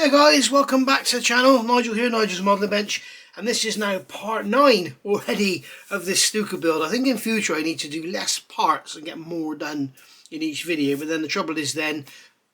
Hey guys, welcome back to the channel. Nigel here, Nigel's Modelling Bench, and this is now part 9 already of this Stuka build. I think in future I need to do less parts and get more done in each video, but then the trouble is then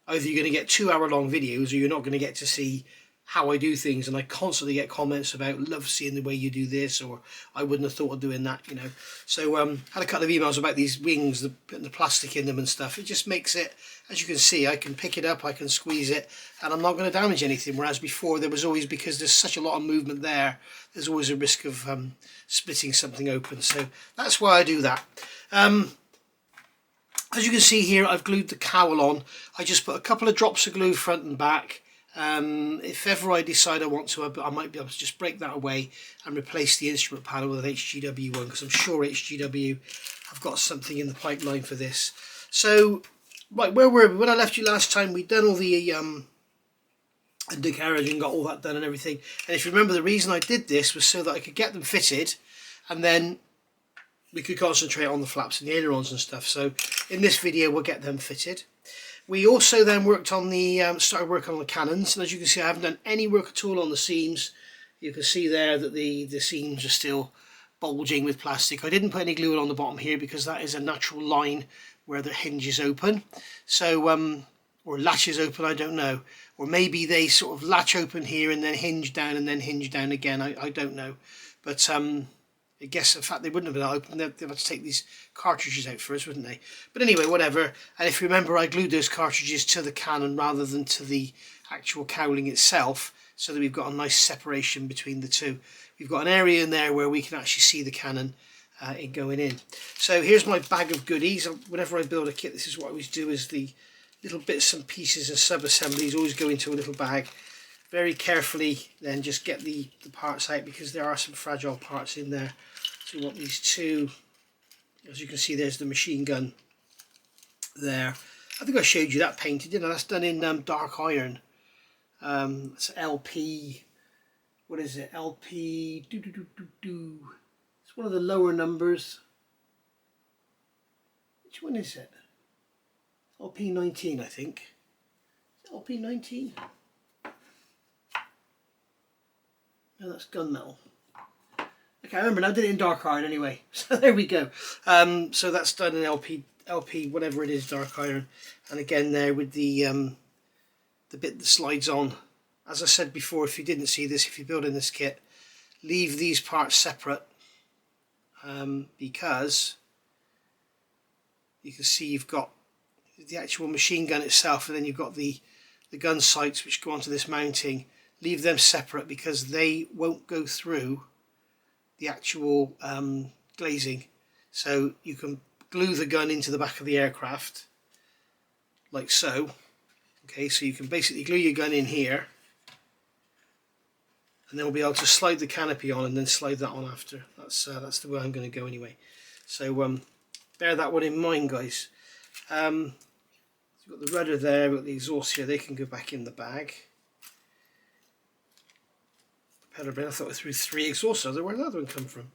either you're going to get 2-hour long videos or you're not going to get to see how I do things, and I constantly get comments about love seeing the way you do this, or I wouldn't have thought of doing that, you know. So had a couple of emails about these wings, putting the plastic in them and stuff. It just makes it, as you can see, I can pick it up, I can squeeze it, and I'm not going to damage anything, whereas before there was always, because there's such a lot of movement there's always a risk of splitting something open. So that's why I do that. As you can see here, I've glued the cowl on. I just put a couple of drops of glue front and back. If ever I decide I want to, I might be able to just break that away and replace the instrument panel with an HGW one, because I'm sure HGW have got something in the pipeline for this. So, right, where were we? When I left you last time, we'd done all the undercarriage and got all that done and everything. And if you remember, the reason I did this was so that I could get them fitted, and then we could concentrate on the flaps and the ailerons and stuff. So in this video, we'll get them fitted. We also then worked on the started working on the cannons, and as you can see, I haven't done any work at all on the seams. You can see there that the seams are still bulging with plastic. I didn't put any glue on the bottom here because that is a natural line where the hinge is open, so or latches open, I don't know, or maybe they sort of latch open here and then hinge down and then hinge down again. I don't know, but I guess in fact they wouldn't have been open. They'd have to take these cartridges out first, wouldn't they? But anyway, whatever. And if you remember, I glued those cartridges to the cannon rather than to the actual cowling itself, so that we've got a nice separation between the two. We've got an area in there where we can actually see the cannon going in. So here's my bag of goodies. Whenever I build a kit, this is what I always do, is the little bits and pieces and sub-assemblies always go into a little bag. Very carefully then just get the parts out, because there are some fragile parts in there. So we want these two. As you can see, there's the machine gun there. I think I showed you that painted, didn't I? That's done in dark iron. It's LP, what is it? LP It's one of the lower numbers. Which one is it? LP19, I think. LP19? No, that's gunmetal. Okay, I remember now. I did it in dark iron anyway. So there we go. So that's done in LP, whatever it is, dark iron. And again there with the bit that slides on. As I said before, if you didn't see this, if you're building this kit, leave these parts separate, because you can see you've got the actual machine gun itself, and then you've got the gun sights which go onto this mounting. Leave them separate because they won't go through the actual glazing. So you can glue the gun into the back of the aircraft like so. Okay, so you can basically glue your gun in here, and then we'll be able to slide the canopy on and then slide that on after. That's the way I'm going to go anyway. So bear that one in mind, guys. You've got the rudder there, we've got the exhaust here, they can go back in the bag. I thought I threw 3 exhausts. Where did the other one come from?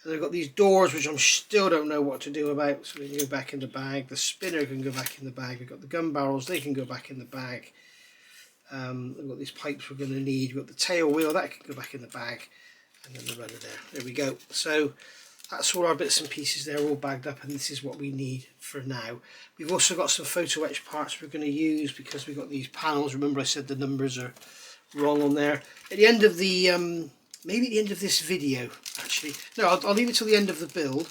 And I've got these doors, which I still don't know what to do about, so they can go back in the bag. The spinner can go back in the bag. We've got the gun barrels, they can go back in the bag. We've got these pipes we're going to need. We've got the tail wheel, that can go back in the bag. And then the rudder there. There we go. So that's all our bits and pieces there, all bagged up, and this is what we need for now. We've also got some photo etch parts we're going to use, because we've got these panels. Remember I said the numbers are wrong on there. At the end of the maybe at the end of this video, actually, no, I'll leave it till the end of the build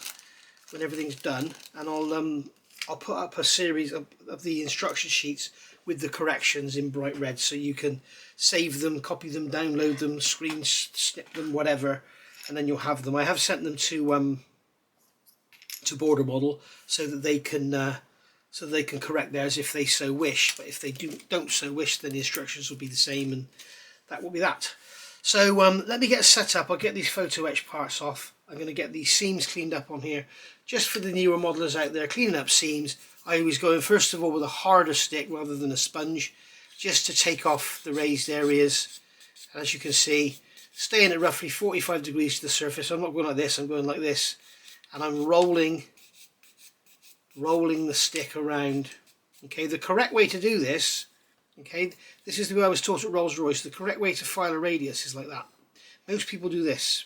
when everything's done, and I'll put up a series of the instruction sheets with the corrections in bright red, so you can save them, copy them, download them, screen snip them, whatever, and then you'll have them. I have sent them to Border Model so that they can correct theirs if they so wish, but if they don't so wish, then the instructions will be the same, and that will be that. So let me get set up. I'll get these photo etch parts off. I'm going to get these seams cleaned up on here, just for the newer modelers out there cleaning up seams. I always go in first of all with a harder stick rather than a sponge, just to take off the raised areas. And as you can see, staying at roughly 45 degrees to the surface. I'm not going like this, I'm going like this, and I'm rolling the stick around. Okay, the correct way to do this Okay, this is the way I was taught at Rolls-Royce. The correct way to file a radius is like that. Most people do this.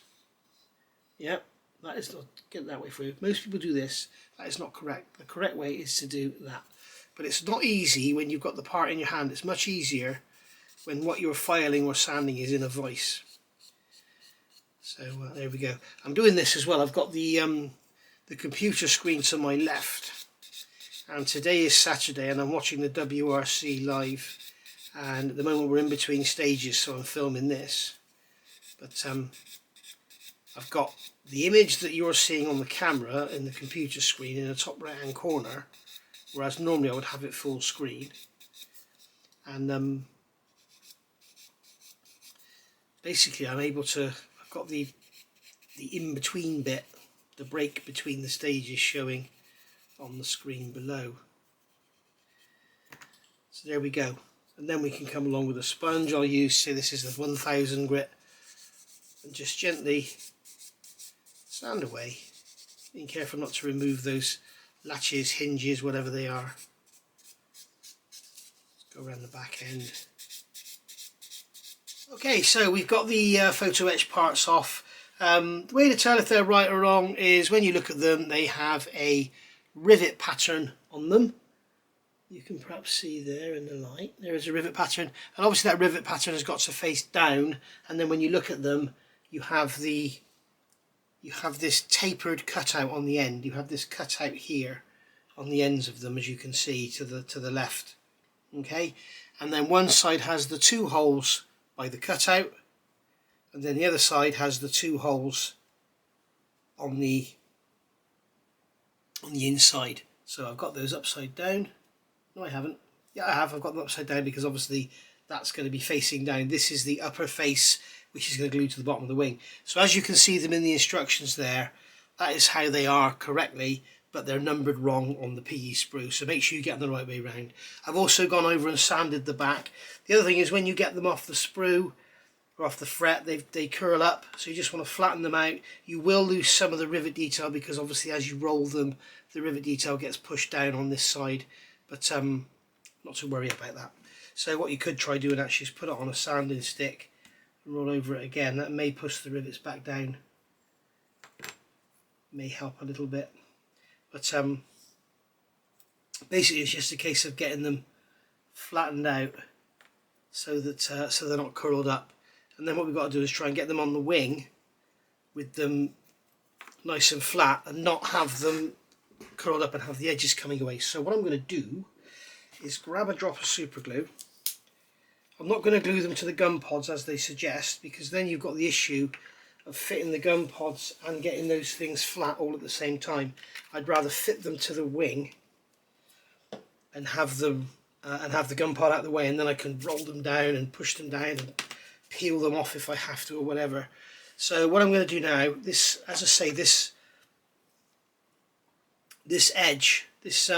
Yep, that is not, get that way for you. Most people do this. That is not correct. The correct way is to do that. But it's not easy when you've got the part in your hand. It's much easier when what you're filing or sanding is in a vise. So there we go. I'm doing this as well. I've got the computer screen to my left, and today is Saturday, and I'm watching the WRC live. And at the moment we're in between stages, so I'm filming this. But I've got the image that you're seeing on the camera in the computer screen in the top right hand corner, whereas normally I would have it full screen. And basically I'm able to, I've got the in-between bit, the break between the stages showing on the screen below. So there we go. And then we can come along with a sponge. I'll use, say this is the 1000 grit, and just gently sand away, being careful not to remove those latches, hinges, whatever they are. Let's go around the back end. Okay, so we've got the photo etch parts off. The way to tell if they're right or wrong is when you look at them, they have a rivet pattern on them. You can perhaps see there in the light, there is a rivet pattern, and obviously that rivet pattern has got to face down, and then when you look at them, you have this tapered cutout on the end. You have this cutout here on the ends of them, as you can see to the left. Okay, and then one side has the 2 holes by the cutout, and then the other side has the 2 holes on the inside. So I've got those upside down. No, I haven't. Yeah, I have. I've got them upside down because obviously that's going to be facing down. This is the upper face, which is going to glue to the bottom of the wing. So as you can see them in the instructions there, that is how they are correctly, but they're numbered wrong on the PE sprue. So make sure you get them the right way around. I've also gone over and sanded the back. The other thing is when you get them off the sprue or off the fret, they curl up. So you just want to flatten them out. You will lose some of the rivet detail because obviously as you roll them, the rivet detail gets pushed down on this side. But not to worry about that. So what you could try doing actually is put it on a sanding stick and roll over it again. That may push the rivets back down. May help a little bit. But basically it's just a case of getting them flattened out so that so they're not curled up. And then what we've got to do is try and get them on the wing with them nice and flat and not have them curled up and have the edges coming away. So what I'm going to do is grab a drop of super glue. I'm not going to glue them to the gum pods as they suggest, because then you've got the issue of fitting the gum pods and getting those things flat all at the same time. I'd rather fit them to the wing and have them and have the gum pod out of the way, and then I can roll them down and push them down and peel them off if I have to or whatever. So what I'm going to do now, this, as I say, this edge, this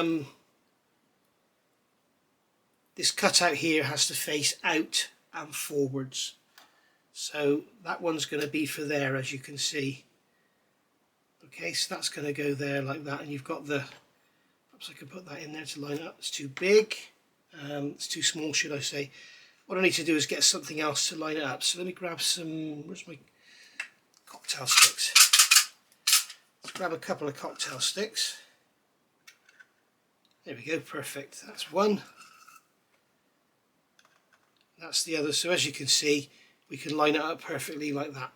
cutout here has to face out and forwards. So that one's going to be for there, as you can see. Okay, so that's going to go there like that, and you've got the, perhaps I could put that in there to line up. It's too big, it's too small, should I say. What I need to do is get something else to line it up. So let me grab some, where's my cocktail sticks? Let's grab a couple of cocktail sticks. There we go, perfect. That's one. That's the other. So as you can see, we can line it up perfectly like that.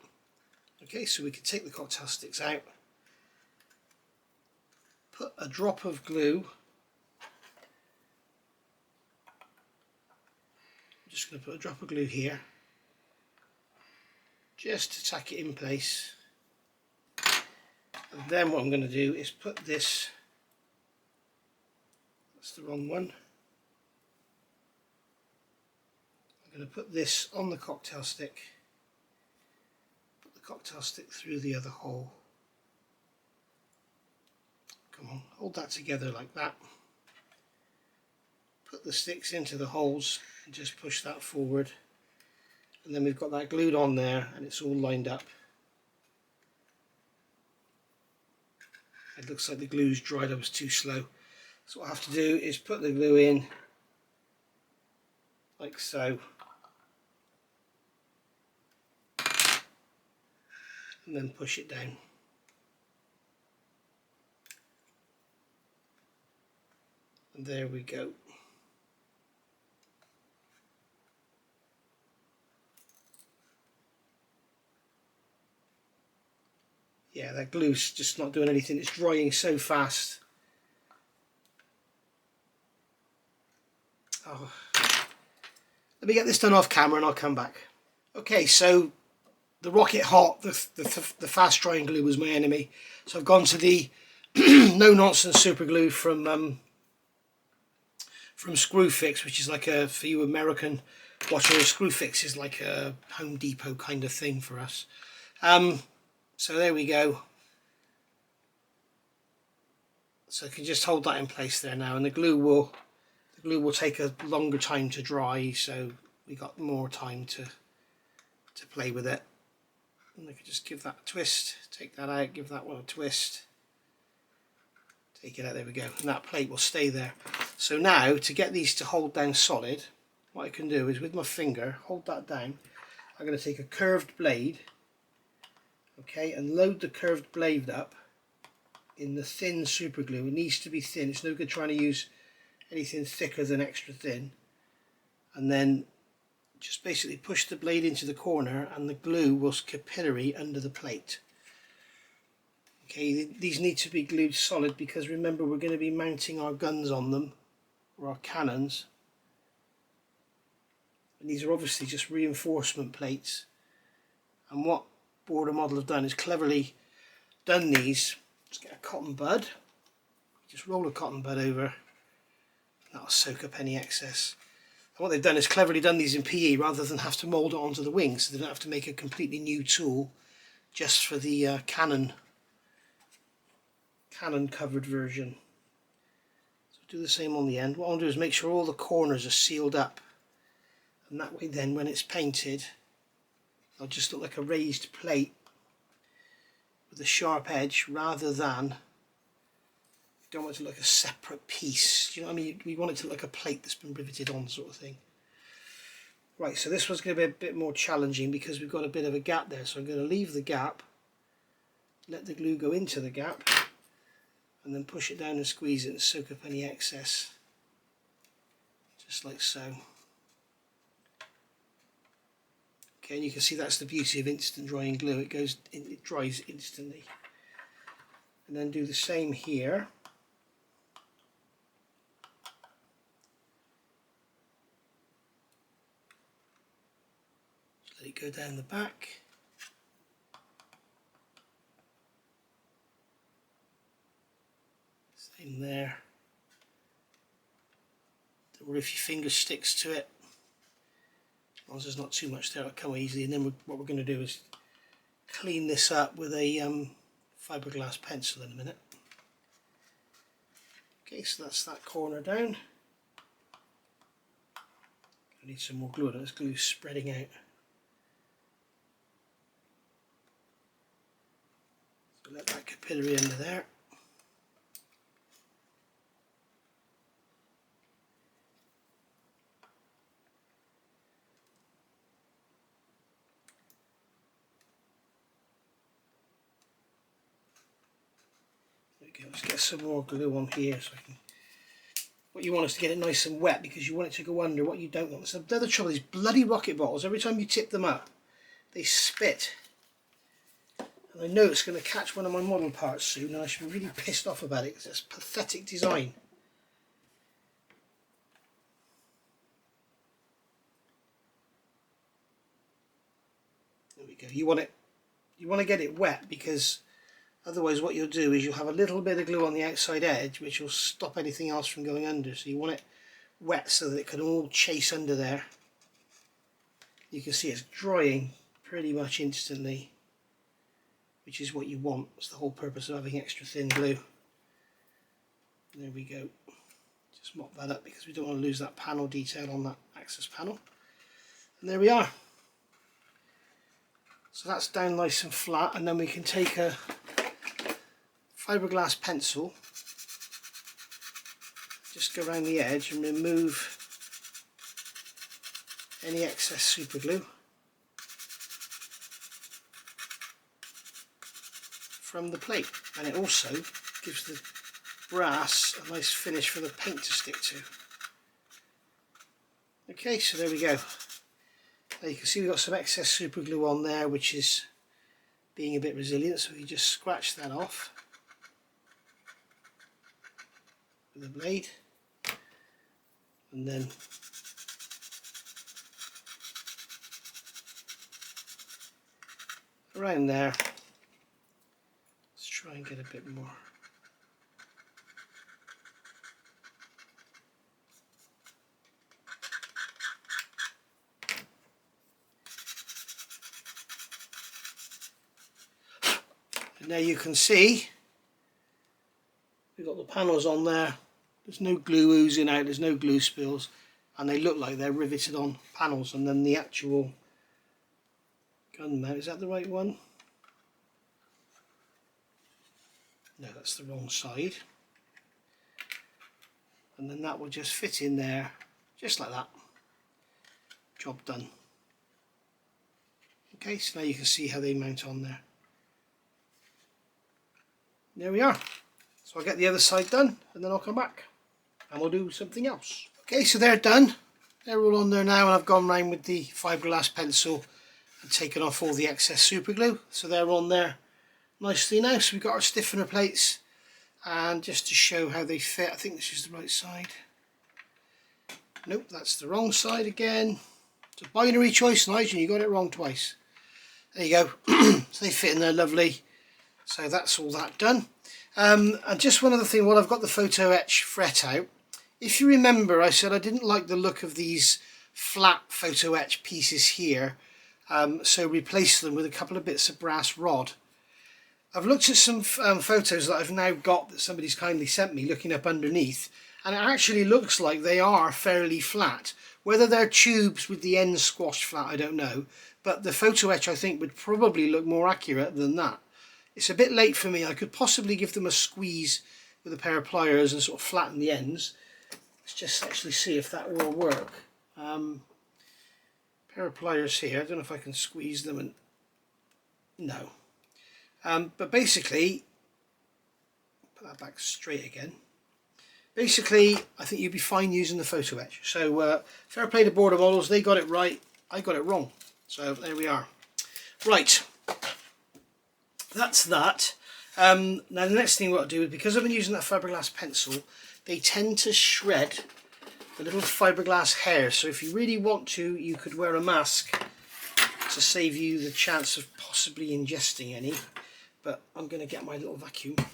Okay, so we can take the cocktail sticks out, put a drop of glue. I'm just going to put a drop of glue here, just to tack it in place. And then what I'm going to do is put this, that's the wrong one. I'm going to put this on the cocktail stick, put the cocktail stick through the other hole. Come on, hold that together like that. Put the sticks into the holes and just push that forward. And then we've got that glued on there and it's all lined up. It looks like the glue's dried, I was too slow. So what I have to do is put the glue in like so. And then push it down. And there we go. Yeah, that glue's just not doing anything. It's drying so fast. Oh. Let me get this done off camera and I'll come back. Okay, so the Rocket Hot, the fast drying glue was my enemy. So I've gone to the no nonsense super glue from Screwfix, which is like a, for you American watchers, Screwfix is like a Home Depot kind of thing for us. So there we go. So I can just hold that in place there now, and the glue will take a longer time to dry, so we got more time to play with it. And I can just give that a twist, take that out, give that one a twist, take it out, there we go, and that plate will stay there. So now, to get these to hold down solid, what I can do is with my finger, hold that down. I'm going to take a curved blade, okay, and load the curved blade up in the thin super glue. It needs to be thin, it's no good trying to use anything thicker than extra thin. And then just basically push the blade into the corner and the glue will capillary under the plate. Okay, these need to be glued solid because remember we're going to be mounting our guns on them, or our cannons. And these are obviously just reinforcement plates. And what Border Model have done is cleverly done these. Just get a cotton bud, just roll a cotton bud over, that'll soak up any excess. And what they've done is cleverly done these in PE rather than have to mould it onto the wings, so they don't have to make a completely new tool just for the cannon covered version. So do the same on the end. What I'll do is make sure all the corners are sealed up, and that way then when it's painted it'll just look like a raised plate with a sharp edge rather than, you don't want it to look like a separate piece. Do you know what I mean? We want it to look like a plate that's been riveted on, sort of thing. Right, so this one's going to be a bit more challenging because we've got a bit of a gap there. So I'm going to leave the gap, let the glue go into the gap, and then push it down and squeeze it and soak up any excess. Just like so. Okay, and you can see that's the beauty of instant drying glue. It dries instantly. And then do the same here. Let it go down the back. Same there. Don't worry if your finger sticks to it. As long as there's not too much there, it'll come easily. And then what we're going to do is clean this up with a fiberglass pencil in a minute. Okay, so that's that corner down. I need some more glue. This glue is spreading out. So let that capillary under there. Let's get some more glue on here so I can. What you want is to get it nice and wet because you want it to go under. What you don't want. So the other trouble, these bloody rocket bottles, every time you tip them up, they spit. And I know it's going to catch one of my model parts soon, and I should be really pissed off about it because it's a pathetic design. There we go. You want to get it wet because otherwise what you'll do is you'll have a little bit of glue on the outside edge which will stop anything else from going under. So you want it wet so that it can all chase under there. You can see it's drying pretty much instantly, which is what you want. It's the whole purpose of having extra thin glue. There we go. Just mop that up because we don't want to lose that panel detail on that access panel. And there we are. So that's down nice and flat, and then we can take a fiberglass pencil, just go around the edge and remove any excess super glue from the plate, and it also gives the brass a nice finish for the paint to stick to. Okay, so there we go. Now you can see we've got some excess super glue on there which is being a bit resilient, so we just scratch that off with the blade, and then around there. Let's try and get a bit more. And now you can see we've got the panels on there. There's no glue oozing out, there's no glue spills, and they look like they're riveted on panels. And then the actual gun mount, is that the right one? No, that's the wrong side. And then that will just fit in there, just like that. Job done. Okay, so now you can see how they mount on there. There we are. So I'll get the other side done and then I'll come back and we'll do something else. Okay, so they're done. They're all on there now, and I've gone round with the fiberglass pencil and taken off all the excess super glue. So they're on there nicely now. So we've got our stiffener plates, and just to show how they fit, I think this is the right side. Nope, that's the wrong side again. It's a binary choice, Nigel, you got it wrong twice. There you go. So they fit in there lovely. So that's all that done. And just one other thing, while I've got the photo etch fret out, if you remember I said I didn't like the look of these flat photo etch pieces here, so replace them with a couple of bits of brass rod. I've looked at some photos that I've now got that somebody's kindly sent me, looking up underneath, and it actually looks like they are fairly flat. Whether they're tubes with the ends squashed flat, I don't know, but the photo etch I think would probably look more accurate than that. It's a bit late for me. I could possibly give them a squeeze with a pair of pliers and sort of flatten the ends. Let's just actually see if that will work. Pair of pliers here. I don't know if I can squeeze them, and no. But basically, put that back straight again. Basically, I think you'd be fine using the photo etch. So fair play to Border Models. They got it right. I got it wrong. So there we are. Right. That's that. Now the next thing what I'll do is, because I've been using that fiberglass pencil, they tend to shred the little fiberglass hairs. So if you really want to, you could wear a mask to save you the chance of possibly ingesting any. But I'm going to get my little vacuum and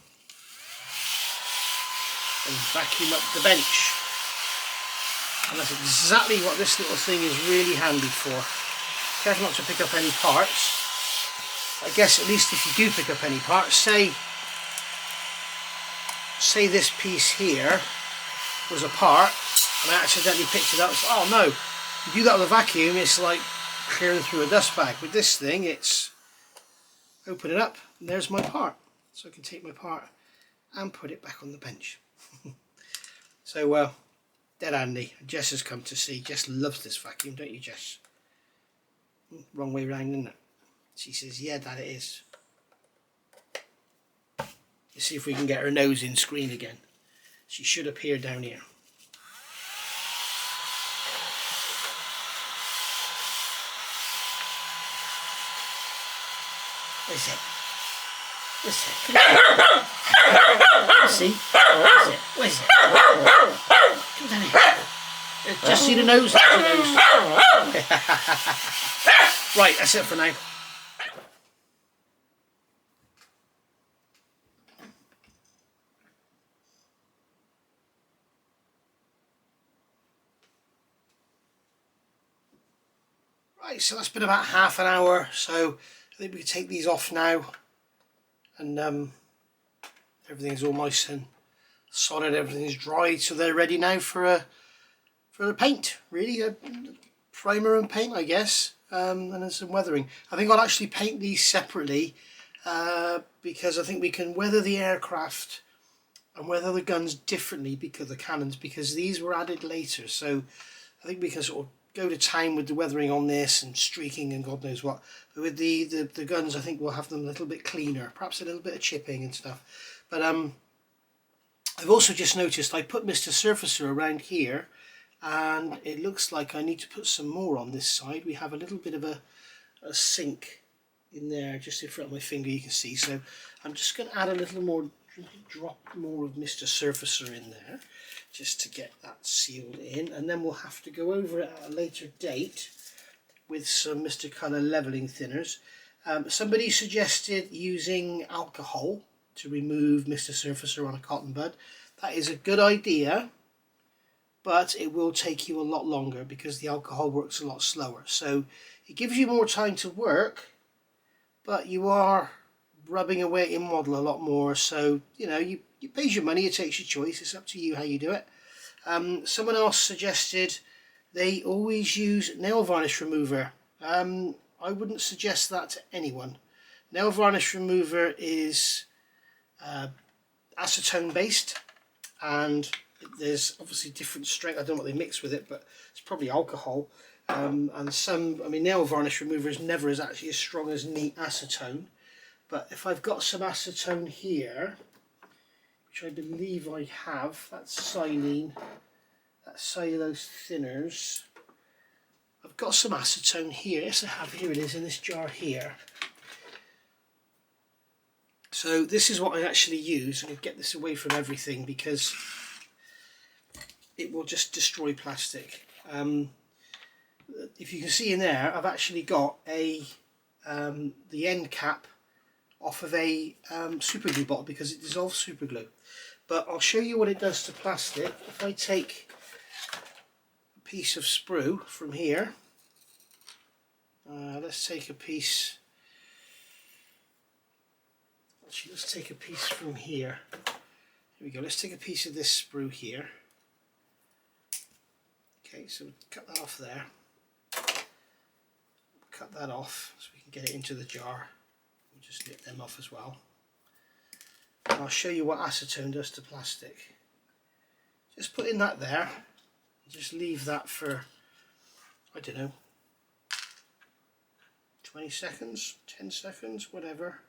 vacuum up the bench. And that's exactly what this little thing is really handy for. Careful not to pick up any parts. I guess at least if you do pick up any parts, say this piece here was a part and I accidentally picked it up. So, oh no, you do that with a vacuum, it's like clearing through a dust bag. With this thing, it's open it up and there's my part. So I can take my part and put it back on the bench. So dead handy. Jess has come to see. Jess loves this vacuum, don't you, Jess? Wrong way round, isn't it? She says, yeah, Dad, it is. Let's see if we can get her nose in screen again. She should appear down here. Where's it? Where's it? Let's see. Where's it? Where's it? Come down here. Just see the nose. That's the nose. Right, that's it for now. Right, so that's been about half an hour, so I think we can take these off now, and everything's all nice and solid, everything's dried, so they're ready now for the paint, really, a primer and paint, I guess, and then some weathering. I think I'll actually paint these separately, because I think we can weather the aircraft and weather the guns differently, because the cannons, because these were added later, so I think we can sort of go to town with the weathering on this and streaking and God knows what. But with the guns, I think we'll have them a little bit cleaner, perhaps a little bit of chipping and stuff. But I've also just noticed I put Mr. Surfacer around here, and it looks like I need to put some more on this side. We have a little bit of a sink in there just in front of my finger, you can see. So I'm just going to add a little more, drop more of Mr. Surfacer in there just to get that sealed in, and then we'll have to go over it at a later date with some Mr. Colour levelling thinners. Somebody suggested using alcohol to remove Mr. Surfacer on a cotton bud. That is a good idea, but it will take you a lot longer because the alcohol works a lot slower. So it gives you more time to work, but you are rubbing away at your model a lot more. So, you know, you pays your money, it takes your choice. It's up to you how you do it. Someone else suggested they always use nail varnish remover. I wouldn't suggest that to anyone. Nail varnish remover is acetone based, and there's obviously different strength. I don't know what they mix with it, but it's probably alcohol. And some, I mean, nail varnish remover is never actually as strong as neat acetone. But if I've got some acetone here, which I believe I have, that's silene, that's cellulose thinners. I've got some acetone here. Yes, I have. Here it is in this jar here. So this is what I actually use, and I get this away from everything because it will just destroy plastic. If you can see in there, I've actually got the end cap off of a super glue bottle because it dissolves super glue. But I'll show you what it does to plastic. If I take a piece of sprue from here, let's take a piece. Actually, let's take a piece from here. Here we go. Let's take a piece of this sprue here. Okay, so cut that off there. Cut that off so we can get it into the jar. We'll just nip them off as well. And I'll show you what acetone does to plastic. Just put in that there. Just leave that for, I don't know, 20 seconds, 10 seconds, whatever.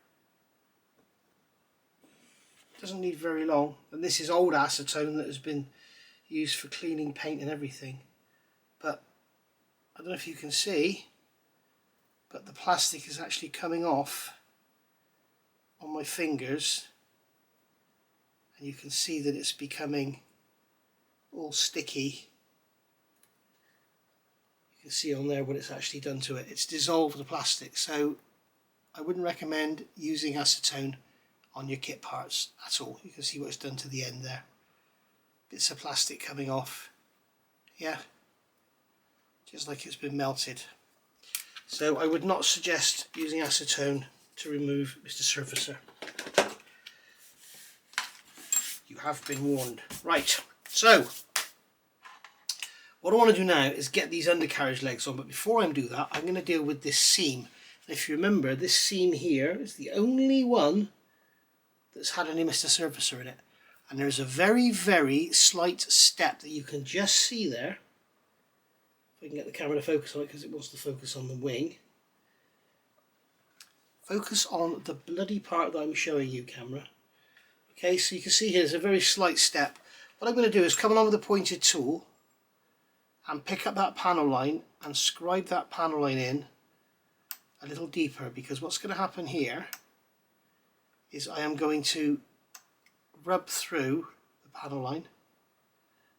Doesn't need very long. And this is old acetone that has been used for cleaning paint and everything. But I don't know if you can see, but the plastic is actually coming off on my fingers, and you can see that it's becoming all sticky. You can see on there what it's actually done to it. It's dissolved the plastic, so I wouldn't recommend using acetone on your kit parts at all. You can see what it's done to the end there. Bits of plastic coming off. Yeah, just like it's been melted. So I would not suggest using acetone to remove Mr. Surfacer. You have been warned. Right, so what I want to do now is get these undercarriage legs on, but before I do that I'm going to deal with this seam. And if you remember, this seam here is the only one that's had any Mr. Surfacer in it. And there's a very, very slight step that you can just see there. If I can get the camera to focus on it, because it wants to focus on the wing. Focus on the bloody part that I'm showing you, camera. Okay, so you can see here there's a very slight step. What I'm going to do is come along with a pointed tool and pick up that panel line and scribe that panel line in a little deeper, because what's going to happen here is I am going to rub through the panel line,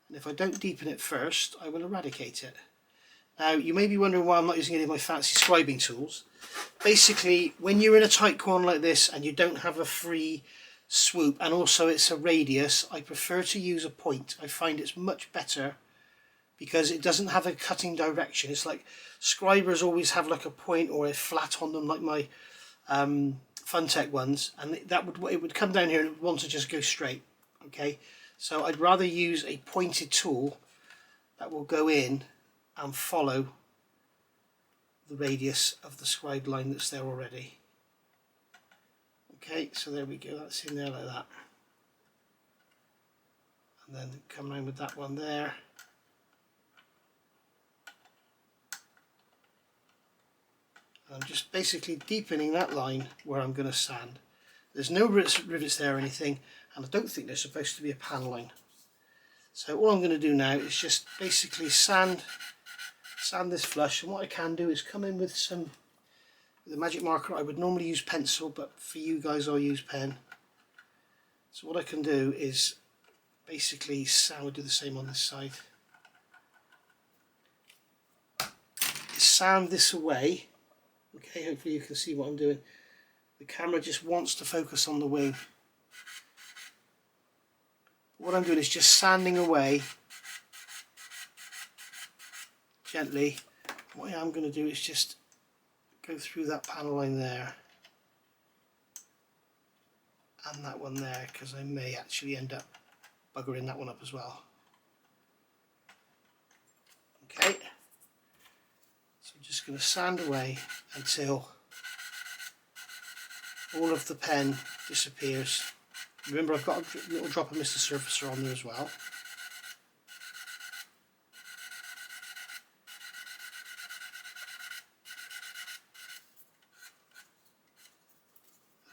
and if I don't deepen it first I will eradicate it. Now you may be wondering why I'm not using any of my fancy scribing tools. Basically, when you're in a tight corner like this and you don't have a free swoop, and also it's a radius, I prefer to use a point. I find it's much better because it doesn't have a cutting direction. It's like scribers always have like a point or a flat on them, like my Funtech ones, and it would come down here and it would want to just go straight. Okay, so I'd rather use a pointed tool that will go in and follow the radius of the scribed line that's there already. Okay, so there we go, that's in there like that. And then come around with that one there. I'm just basically deepening that line where I'm going to sand. There's no rivets there or anything, and I don't think there's supposed to be a pan line. So all I'm going to do now is just basically sand this flush, and what I can do is come in with the magic marker. I would normally use pencil, but for you guys I'll use pen. So what I can do is basically we'll do the same on this side. Sand this away. Okay, hopefully you can see what I'm doing. The camera just wants to focus on the wing. What I'm doing is just sanding away gently. What I'm going to do is just go through that panel line there and that one there, because I may actually end up buggering that one up as well. Okay, so I'm just going to sand away until all of the pen disappears. Remember, I've got a little drop of Mr. Surfacer on there as well.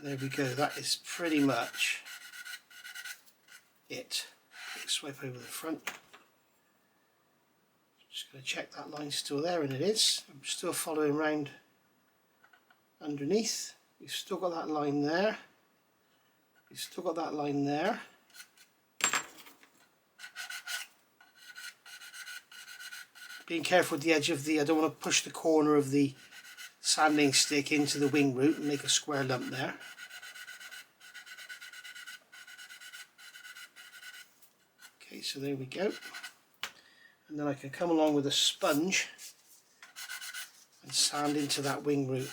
There we go, that is pretty much it. Swipe over the front. Just going to check that line's still there, and it is. I'm still following round underneath. We've still got that line there. We've still got that line there. Being careful with the edge of the, I don't want to push the corner of the sanding stick into the wing root and make a square lump there. Okay, so there we go. And then I can come along with a sponge and sand into that wing root.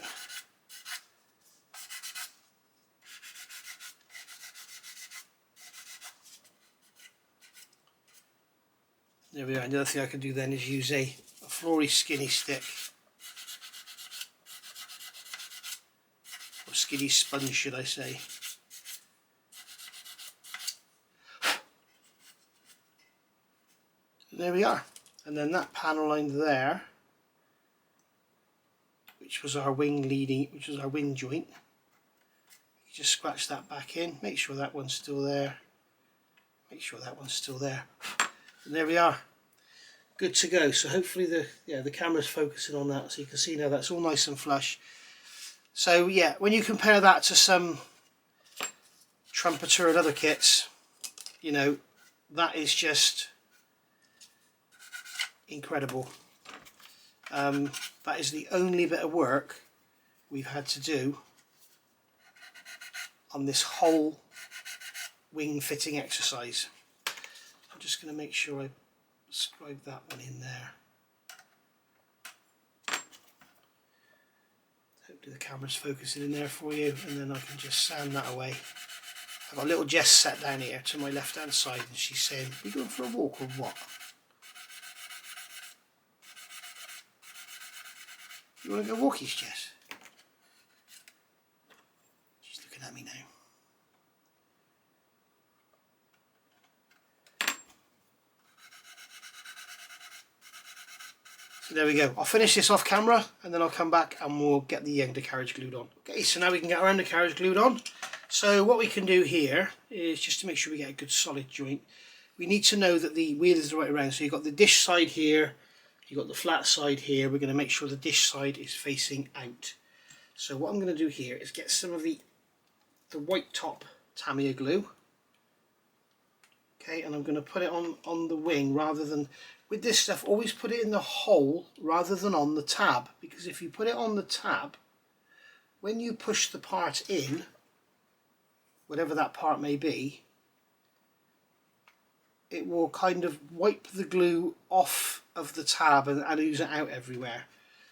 There we are. Another thing I can do then is use a flory skinny stick, or skinny sponge should I say. So there we are. And then that panel line there, which was our wing joint, you just scratch that back in, make sure that one's still there, make sure that one's still there. And there we are, good to go. So hopefully the camera's focusing on that, so you can see now that's all nice and flush. So yeah, when you compare that to some Trumpeter and other kits, you know, that is just incredible. That is the only bit of work we've had to do on this whole wing fitting exercise. I'm just going to make sure I scribe that one in there. Hopefully the camera's focusing in there for you, and then I can just sand that away. I've got little Jess sat down here to my left hand side, and she's saying, "Are we going for a walk or what? You want to go walkies, Jess?" She's looking at me now. So there we go. I'll finish this off camera and then I'll come back and we'll get the undercarriage glued on. Okay, so now we can get our undercarriage glued on. So what we can do here is, just to make sure we get a good solid joint, we need to know that the wheel is the right way around. So you've got the dish side here, you've got the flat side here. We're going to make sure the dish side is facing out. So what I'm going to do here is get some of the white top Tamiya glue. Okay, and I'm going to put it on the wing rather than, with this stuff, always put it in the hole rather than on the tab, because if you put it on the tab, when you push the part in, whatever that part may be, it will kind of wipe the glue off of the tab and ooze it out everywhere.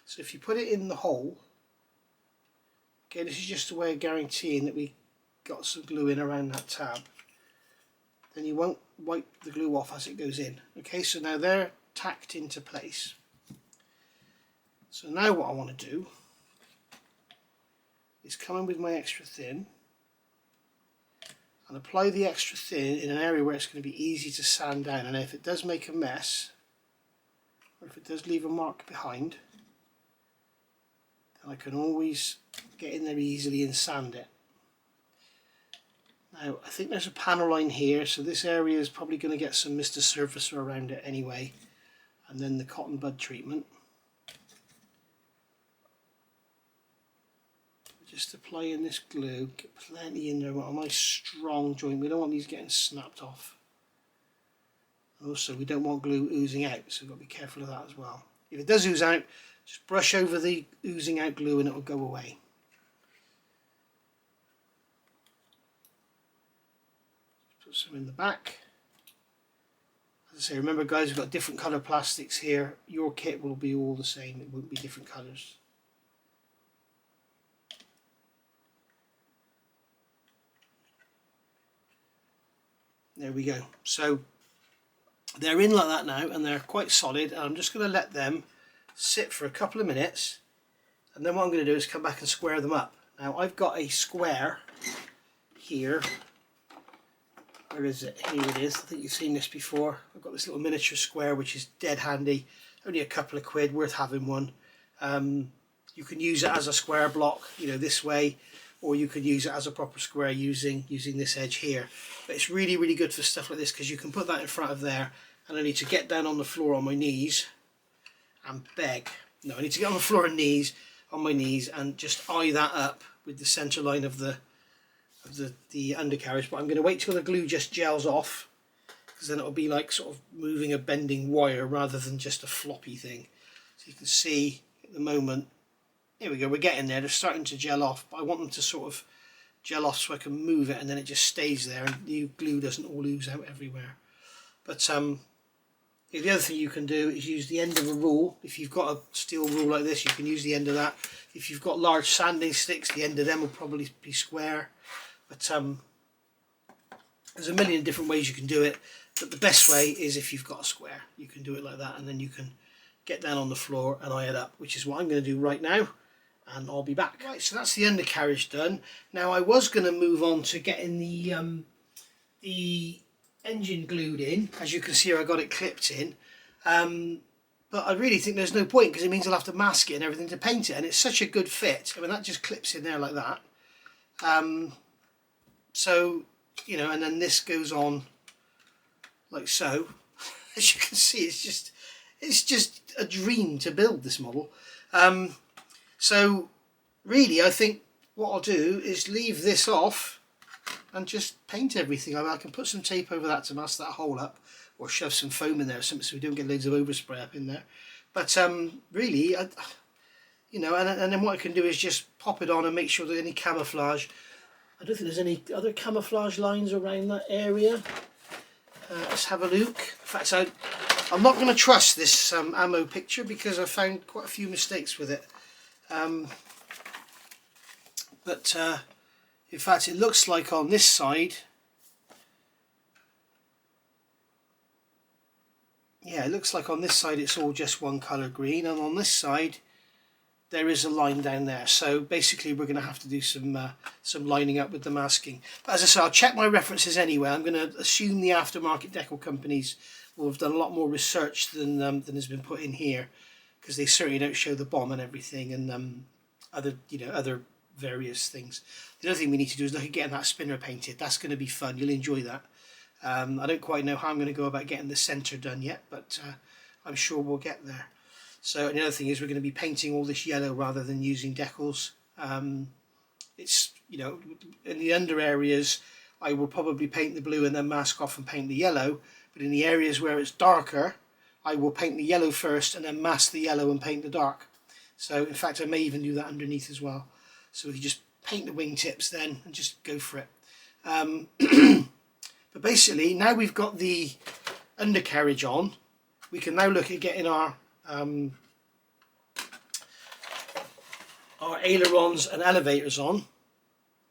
So if you put it in the hole, okay, this is just a way of guaranteeing that we got some glue in around that tab, then you won't wipe the glue off as it goes in. Okay, so now they're tacked into place. So now what I want to do is come in with my extra thin and apply the extra thin in an area where it's going to be easy to sand down, and if it does make a mess, or if it does leave a mark behind, and I can always get in there easily and sand it. Now I think there's a panel line here, so this area is probably going to get some Mr. Surfacer around it anyway, and then the cotton bud treatment. Just applying this glue, get plenty in there. We want a nice strong joint. We don't want these getting snapped off. Also, we don't want glue oozing out, so we've got to be careful of that as well. If it does ooze out, just brush over the oozing out glue and it will go away. Put some in the back. As I say, remember guys, we've got different colour plastics here. Your kit will be all the same, it won't be different colours. There we go. So they're in like that now, and they're quite solid, and I'm just going to let them sit for a couple of minutes, and then what I'm going to do is come back and square them up. Now I've got a square here. Where is it? Here it is. I think you've seen this before. I've got this little miniature square which is dead handy, only a couple of quid, worth having one. You can use it as a square block, you know, this way, or you could use it as a proper square using this edge here. But it's really, really good for stuff like this, because you can put that in front of there, and I need to get down on the floor on my knees and beg. No, I need to get on the floor and on my knees and just eye that up with the centre line of the undercarriage. But I'm going to wait till the glue just gels off, because then it'll be like sort of moving a bending wire rather than just a floppy thing. So you can see at the moment, here we go, we're getting there, they're starting to gel off, but I want them to sort of gel off so I can move it, and then it just stays there and the glue doesn't all ooze out everywhere. But the other thing you can do is use the end of a rule. If you've got a steel rule like this, you can use the end of that. If you've got large sanding sticks, the end of them will probably be square. But there's a million different ways you can do it, but the best way is if you've got a square. You can do it like that, and then you can get down on the floor and eye it up, which is what I'm going to do right now, and I'll be back. Right, so that's the undercarriage done. Now I was going to move on to getting the engine glued in. As you can see, I got it clipped in, but I really think there's no point, because it means I'll have to mask it and everything to paint it, and it's such a good fit. I mean, that just clips in there like that. So, you know, and then this goes on like so. As you can see, it's just a dream to build this model. So really, I think what I'll do is leave this off and just paint everything. I can put some tape over that to mask that hole up, or shove some foam in there or something so we don't get loads of overspray up in there. But really, you know, and then what I can do is just pop it on and make sure that any camouflage, I don't think there's any other camouflage lines around that area. Let's have a look. In fact, I'm not going to trust this ammo picture, because I found quite a few mistakes with it. But in fact, it looks like on this side, yeah, it looks like on this side it's all just one colour green, and on this side there is a line down there. So basically we're going to have to do some lining up with the masking. But as I say, I'll check my references anyway. I'm going to assume the aftermarket decal companies will have done a lot more research than has been put in here, because they certainly don't show the bomb and everything, and other various things. The other thing we need to do is look at getting that spinner painted. That's going to be fun. You'll enjoy that. I don't quite know how I'm going to go about getting the centre done yet, but I'm sure we'll get there. So, and the other thing is we're going to be painting all this yellow rather than using decals. It's, you know, in the under areas I will probably paint the blue and then mask off and paint the yellow, but in the areas where it's darker I will paint the yellow first and then mask the yellow and paint the dark. So in fact I may even do that underneath as well. So we can just paint the wingtips then and just go for it. But basically, now we've got the undercarriage on, we can now look at getting our ailerons and elevators on,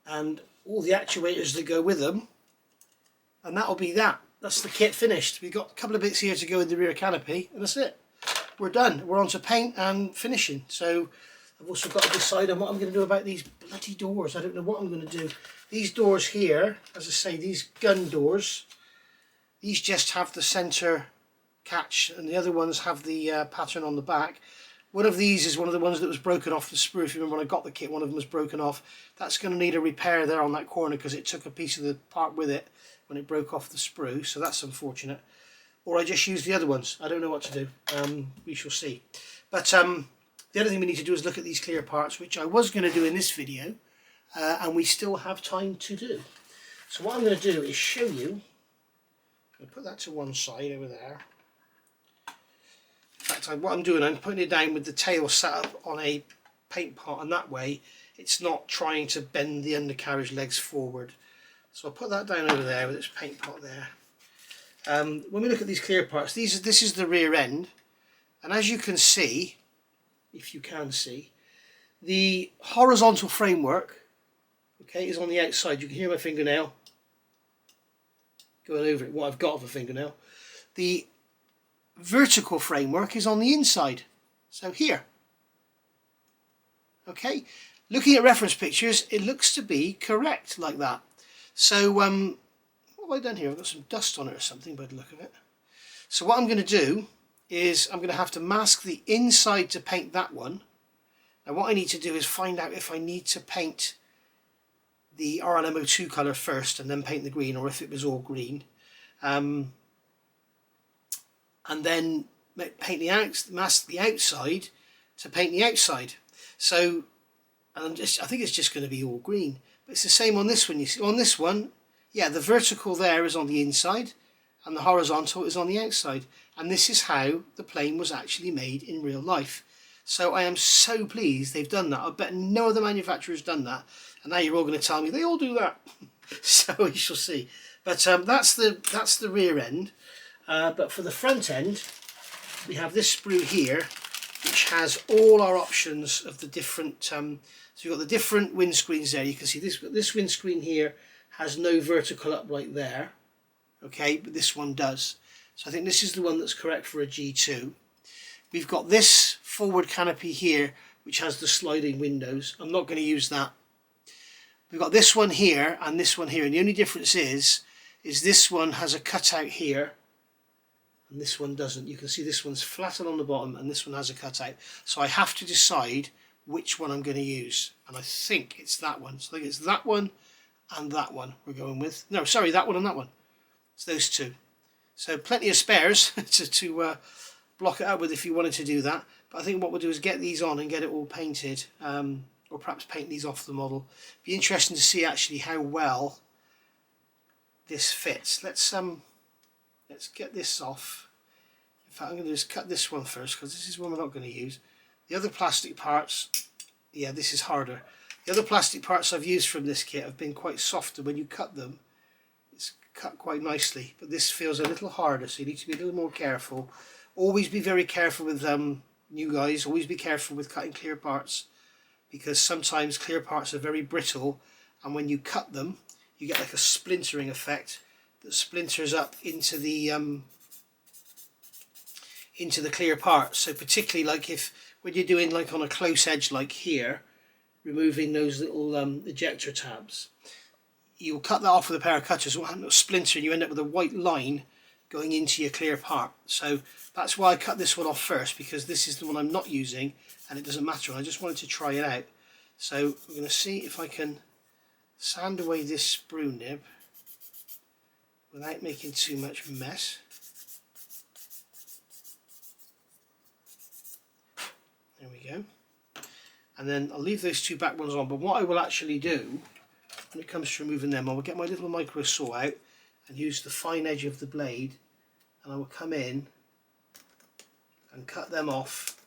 and all the actuators that go with them, and that'll be that. That's the kit finished. We've got a couple of bits here to go in the rear canopy, and that's it. We're done. We're on to paint and finishing. So I've also got to decide on what I'm going to do about these bloody doors. I don't know what I'm going to do. These doors here, as I say, these gun doors, these just have the centre catch, and the other ones have the pattern on the back. One of these is one of the ones that was broken off the sprue. If you remember when I got the kit, one of them was broken off. That's going to need a repair there on that corner because it took a piece of the part with it when it broke off the sprue, so that's unfortunate. Or I just used the other ones. I don't know what to do. We shall see. But the other thing we need to do is look at these clear parts, which I was going to do in this video, and we still have time to do. So what I'm going to do is show you. I'll put that to one side over there. In fact, what I'm doing, I'm putting it down with the tail set up on a paint pot, and that way it's not trying to bend the undercarriage legs forward. So I'll put that down over there with its paint pot there. When we look at these clear parts, this is the rear end, and as you can see, if you can see, the horizontal framework, okay, is on the outside. You can hear my fingernail going over it, what I've got of a fingernail. The vertical framework is on the inside, so here. Okay, looking at reference pictures, it looks to be correct like that. So what have I done here? I've got some dust on it or something by the look of it. So what I'm going to do is I'm going to have to mask the inside to paint that one. Now what I need to do is find out if I need to paint the RLMO2 colour first and then paint the green, or if it was all green. And then paint mask the outside to paint the outside. So I think it's just going to be all green. But it's the same on this one. You see, on this one, yeah, the vertical there is on the inside and the horizontal is on the outside. And this is how the plane was actually made in real life. So I am so pleased they've done that. I bet no other manufacturer has done that. And now you're all going to tell me they all do that. So we shall see. But that's the rear end. But for the front end, we have this sprue here, which has all our options of the different. So you've got the different windscreens there. You can see this windscreen here has no vertical upright there, okay, but this one does. So I think this is the one that's correct for a G2. We've got this forward canopy here, which has the sliding windows. I'm not going to use that. We've got this one here and this one here, and the only difference is this one has a cutout here and this one doesn't. You can see this one's flattened on the bottom and this one has a cutout. So I have to decide which one I'm going to use, and I think it's that one. So I think it's that one and that one we're going with. No, sorry, that one and that one. It's those two. So plenty of spares to block it out with if you wanted to do that. But I think what we'll do is get these on and get it all painted, or perhaps paint these off the model. Be interesting to see actually how well this fits. Let's get this off. In fact, I'm going to just cut this one first because this is one we're not going to use. The other plastic parts, yeah, this is harder. The other plastic parts I've used from this kit have been quite soft, and when you cut them, it's cut quite nicely. But this feels a little harder, so you need to be a little more careful. Always be very careful with new guys. Always be careful with cutting clear parts, because sometimes clear parts are very brittle, and when you cut them, you get like a splintering effect that splinters up into the clear parts. So particularly like when you're doing like on a close edge like here, removing those little ejector tabs, you'll cut that off with a pair of cutters, it'll splinter and you end up with a white line going into your clear part. So that's why I cut this one off first, because this is the one I'm not using and it doesn't matter. I just wanted to try it out. So we're going to see if I can sand away this sprue nib without making too much mess. There we go. And then I'll leave those two back ones on, but what I will actually do when it comes to removing them, I will get my little micro saw out and use the fine edge of the blade, and I will come in and cut them off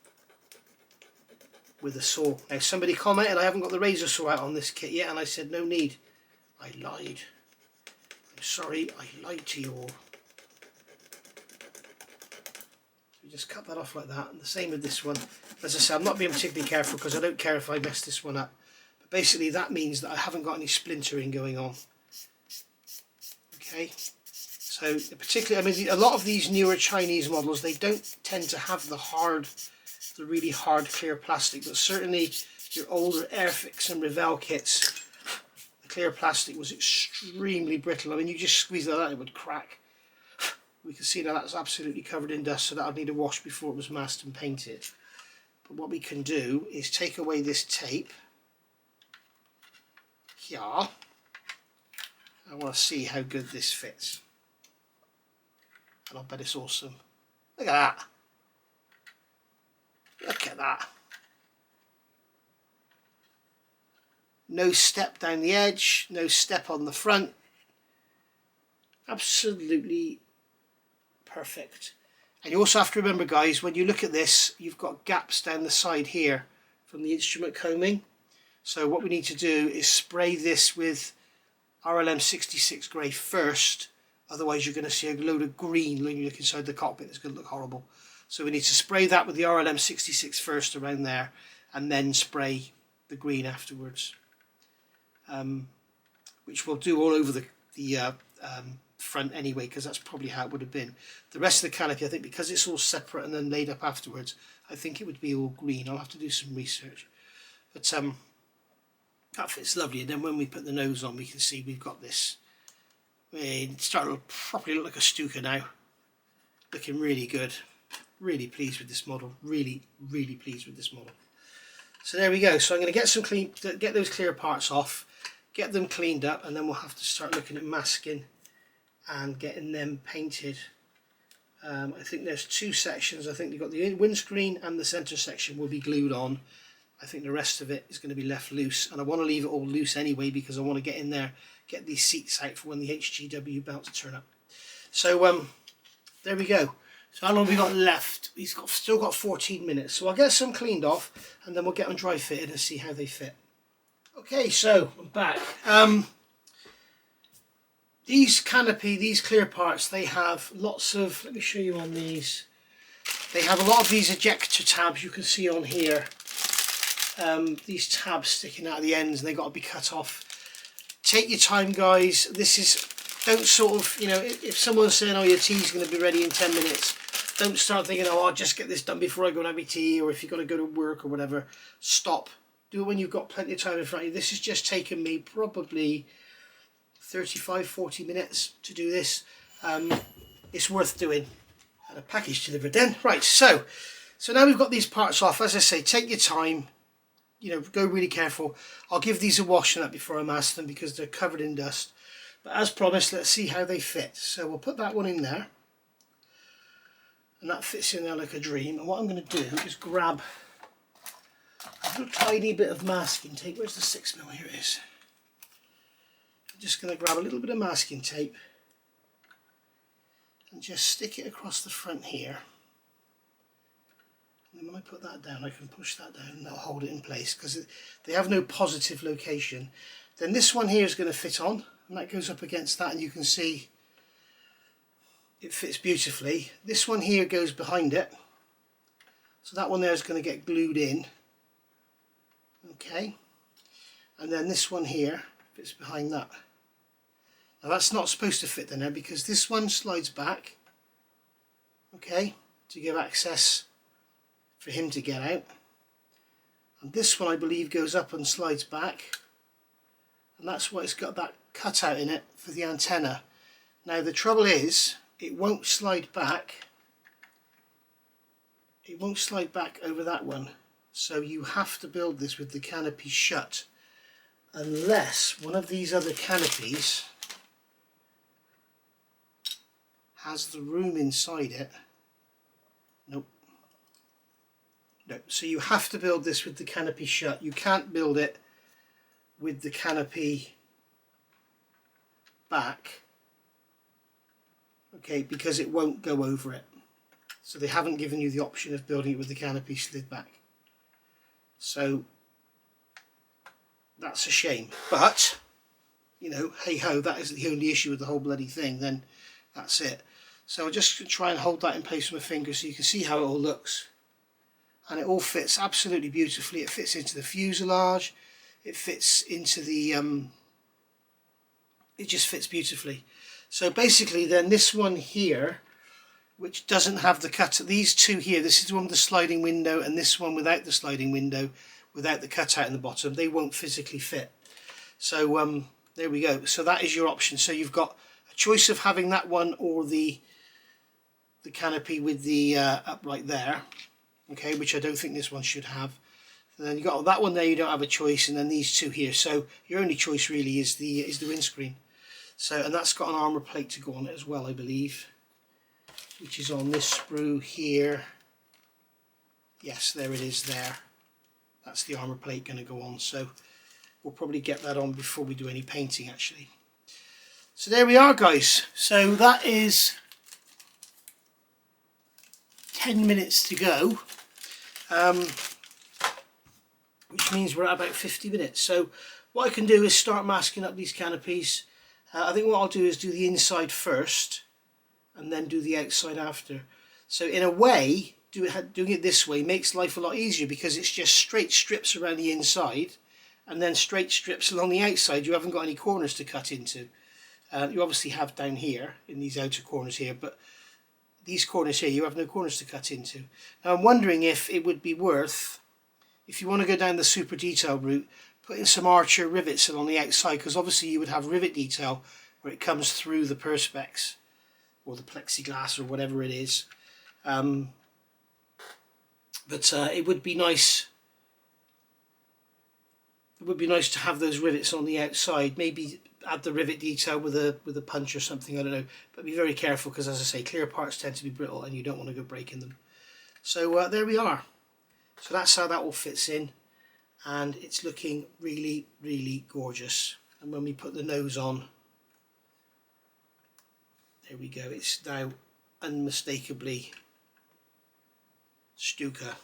with a saw. Now somebody commented I haven't got the razor saw out on this kit yet, and I said no need. I lied. I'm sorry, I lied to you all. So we just cut that off like that, and the same with this one. As I said, I'm not being particularly careful because I don't care if I mess this one up. But basically that means that I haven't got any splintering going on. Okay, so particularly, I mean, a lot of these newer Chinese models, they don't tend to have the really hard clear plastic, but certainly your older Airfix and Revell kits, the clear plastic was extremely brittle. I mean, you just squeeze that out, it would crack. We can see now that's absolutely covered in dust, so that would need a wash before it was masked and painted. But what we can do is take away this tape here. I want to see how good this fits. And I'll bet it's awesome. Look at that. Look at that. No step down the edge, no step on the front. Absolutely perfect. And you also have to remember, guys, when you look at this, you've got gaps down the side here from the instrument combing. So what we need to do is spray this with RLM 66 grey first. Otherwise you're going to see a load of green when you look inside the cockpit. It's going to look horrible. So we need to spray that with the RLM 66 first around there, and then spray the green afterwards. Which we'll do all over the front anyway, because that's probably how it would have been. The rest of the canopy, I think, because it's all separate and then laid up afterwards, I think it would be all green. I'll have to do some research. But that fits lovely. And then when we put the nose on, we can see we've got this. It's starting to properly look like a Stuka now. Looking really good. Really pleased with this model. Really, really pleased with this model. So there we go. So I'm going to get those clear parts off, get them cleaned up, and then we'll have to start looking at masking and getting them painted. I think there's two sections. I think you've got the windscreen and the centre section will be glued on. I think the rest of it is going to be left loose, and I want to leave it all loose anyway because I want to get in there, get these seats out for when the HGW belts turn up. So there we go. So how long have we got left? We've still got 14 minutes. So I'll get some cleaned off and then we'll get them dry fitted and see how they fit. Okay, so I'm back. These canopy, these clear parts, they have lots of, let me show you on these. They have a lot of these ejector tabs you can see on here. These tabs sticking out of the ends, and they've got to be cut off. Take your time, guys. This is, don't sort of, you know, if someone's saying, oh, your tea's going to be ready in 10 minutes, don't start thinking, oh, I'll just get this done before I go and have my tea, or if you've got to go to work or whatever. Stop. Do it when you've got plenty of time in front of you. This has just taken me probably 35-40 minutes to do this. It's worth doing. And a package delivered then. Right, so now we've got these parts off. As I say, take your time. You know, go really careful. I'll give these a wash and that before I mask them because they're covered in dust. But as promised, let's see how they fit. So we'll put that one in there. And that fits in there like a dream. And what I'm going to do is grab a little tiny bit of masking tape. Where's the 6mm? Here it is. I'm just going to grab a little bit of masking tape and just stick it across the front here. And then when I put that down, I can push that down and that'll hold it in place because they have no positive location. Then this one here is going to fit on, and that goes up against that, and you can see it fits beautifully. This one here goes behind it, so that one there is going to get glued in. Okay, and then this one here fits behind that. Now that's not supposed to fit in there because this one slides back, okay, to give access for him to get out, and this one I believe goes up and slides back, and that's why it's got that cutout in it for the antenna. Now the trouble is it won't slide back. It won't slide back over that one, so you have to build this with the canopy shut, unless one of these other canopies has the room inside it. Nope. No, so you have to build this with the canopy shut. You can't build it with the canopy back, okay, because it won't go over it. So they haven't given you the option of building it with the canopy slid back. So that's a shame, but you know, hey ho, that is the only issue with the whole bloody thing. Then that's it. So I'll just try and hold that in place with my finger so you can see how it all looks. And it all fits absolutely beautifully. It fits into the fuselage, it fits into the it just fits beautifully. So basically then this one here, which doesn't have the cut, these two here, this is the one with the sliding window and this one without the sliding window, without the cutout in the bottom, they won't physically fit. So there we go. So that is your option. So you've got a choice of having that one or the canopy with the upright there. okay, which I don't think this one should have. And then you got that one there, you don't have a choice, and then these two here. So your only choice really is the windscreen. So, and that's got an armour plate to go on it as well, I believe, which is on this sprue here. Yes, there it is there. That's the armour plate going to go on. So we'll probably get that on before we do any painting actually. So there we are, guys. So that is 10 minutes to go, which means we're at about 50 minutes. So what I can do is start masking up these canopies. I think what I'll do is do the inside first and then do the outside after. So in a way, doing it this way makes life a lot easier, because it's just straight strips around the inside and then straight strips along the outside. You haven't got any corners to cut into. You obviously have down here in these outer corners here, but these corners here you have no corners to cut into. Now I'm wondering if it would be worth, if you want to go down the super detail route, putting some archer rivets along the outside, because obviously you would have rivet detail where it comes through the perspex or the plexiglass or whatever it is. But it would be nice. It would be nice to have those rivets on the outside. Maybe add the rivet detail with a punch or something. I don't know. But be very careful, because as I say, clear parts tend to be brittle and you don't want to go breaking them. So there we are. So that's how that all fits in, and it's looking really, really gorgeous. And when we put the nose on, there we go. It's now unmistakably Stuka,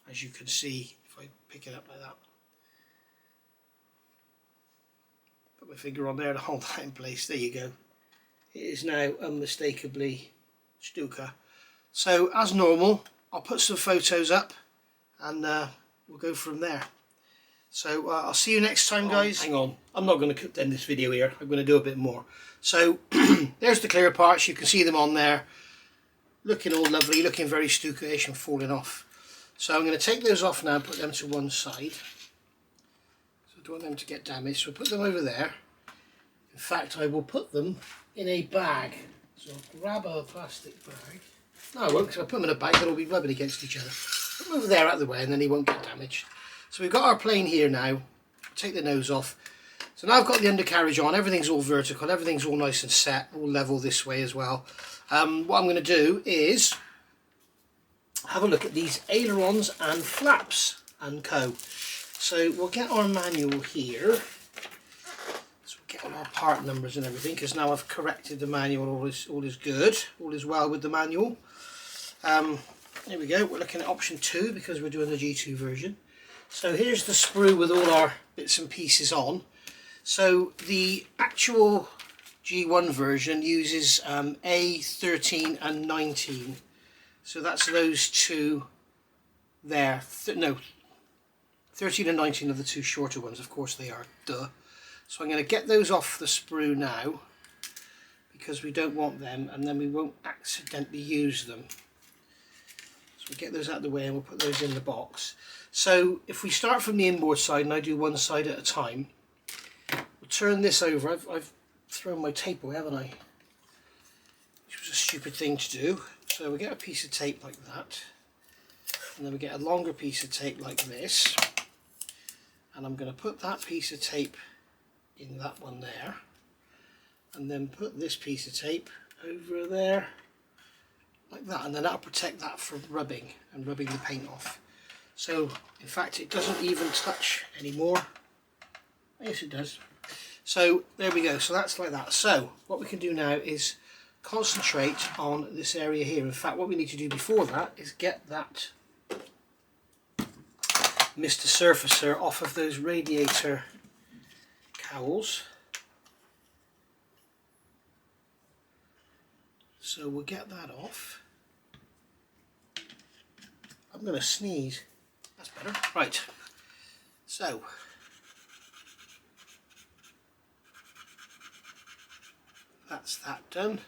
as you can see if I pick it up like that. Put my finger on there to hold that in place. There you go. It is now unmistakably Stuka. So as normal, I'll put some photos up and we'll go from there. So I'll see you next time, guys. Hang on, I'm not going to end this video here. I'm going to do a bit more. So there's the clear parts. You can see them on there, looking all lovely, looking very Stuka-ish and falling off. So I'm going to take those off now and put them to one side. So I don't want them to get damaged, so I'll put them over there. In fact, I will put them in a bag. So I'll grab a plastic bag. No, I won't, because I'll put them in a bag, they'll all be rubbing against each other. Put them over there out of the way and then he won't get damaged. So we've got our plane here now. Take the nose off. So now I've got the undercarriage on, everything's all vertical, everything's all nice and set, all level this way as well. What I'm going to do is have a look at these ailerons and flaps and co. So we'll get our manual here. So we'll get all our part numbers and everything, because now I've corrected the manual. All is good, all is well with the manual. There we go, we're looking at option 2 because we're doing the G2 version. So here's the sprue with all our bits and pieces on. So the actual G1 version uses A13 and 19. So that's those two there. No, 13 and 19 are the two shorter ones, of course they are, duh. So I'm going to get those off the sprue now, because we don't want them and then we won't accidentally use them. So we'll get those out of the way and we'll put those in the box. So if we start from the inboard side and I do one side at a time, we'll turn this over. I've thrown my tape away, haven't I? Which was a stupid thing to do. So we get a piece of tape like that, and then we get a longer piece of tape like this, and I'm going to put that piece of tape in that one there, and then put this piece of tape over there like that, and then that'll protect that from rubbing the paint off. So in fact it doesn't even touch anymore. Yes it does. So there we go, so that's like that. So what we can do now is concentrate on this area here. In fact, what we need to do before that is get that Mr. Surfacer off of those radiator cowls. So we'll get that off. I'm going to sneeze. That's better. Right. So that's that done.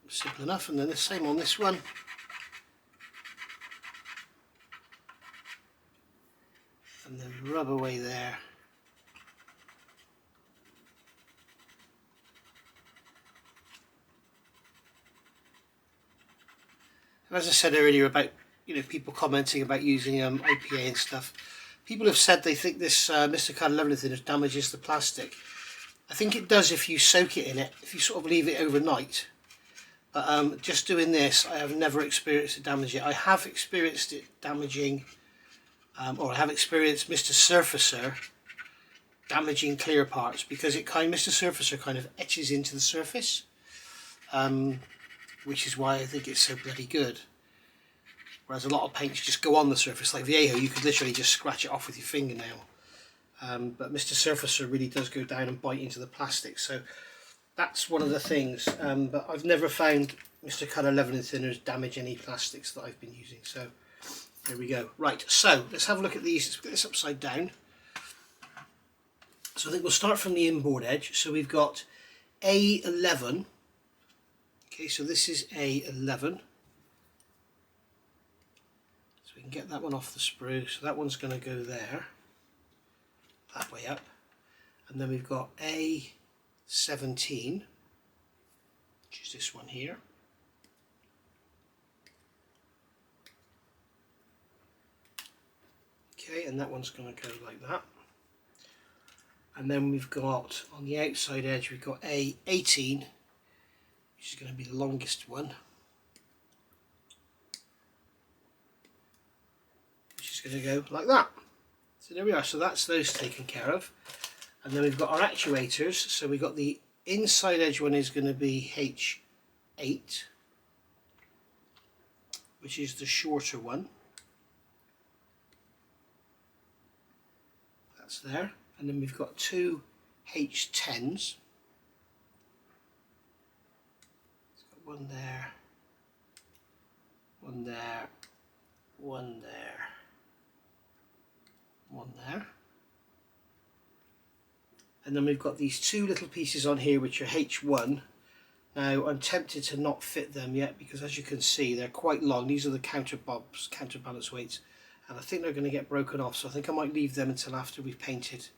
Simple enough, and then the same on this one. And then rub away there. And as I said earlier about, you know, people commenting about using IPA and stuff, people have said they think this Mr. Colour Leveling Thinner damages the plastic. I think it does if you soak it in it, if you sort of leave it overnight. But just doing this, I have never experienced it damage it. I have experienced it damaging, or I have experienced Mr. Surfacer damaging clear parts, because Mr. Surfacer kind of etches into the surface, which is why I think it's so bloody good. Whereas a lot of paints just go on the surface, like Viejo, you could literally just scratch it off with your fingernail. But Mr. Surfacer really does go down and bite into the plastic, so that's one of the things. But I've never found Mr. Colour Leveling Thinners damage any plastics that I've been using. So there we go. Right, so let's have a look at these. Let's put this upside down. So I think we'll start from the inboard edge. So we've got A11. Okay, so this is A11. So we can get that one off the sprue. So that one's going to go there, that way up. And then we've got A17, which is this one here. Okay, and that one's going to go like that. And then we've got, on the outside edge, we've got A18, which is going to be the longest one, which is going to go like that. So there we are, so that's those taken care of. And then we've got our actuators. So we've got the inside edge one is going to be H8, which is the shorter one. That's there. And then we've got two H10s. It's got one there, one there, one there, one there. And then we've got these two little pieces on here which are H1. Now I'm tempted to not fit them yet, because as you can see they're quite long. These are the counterbalance weights, and I think they're going to get broken off, so I think I might leave them until after we've painted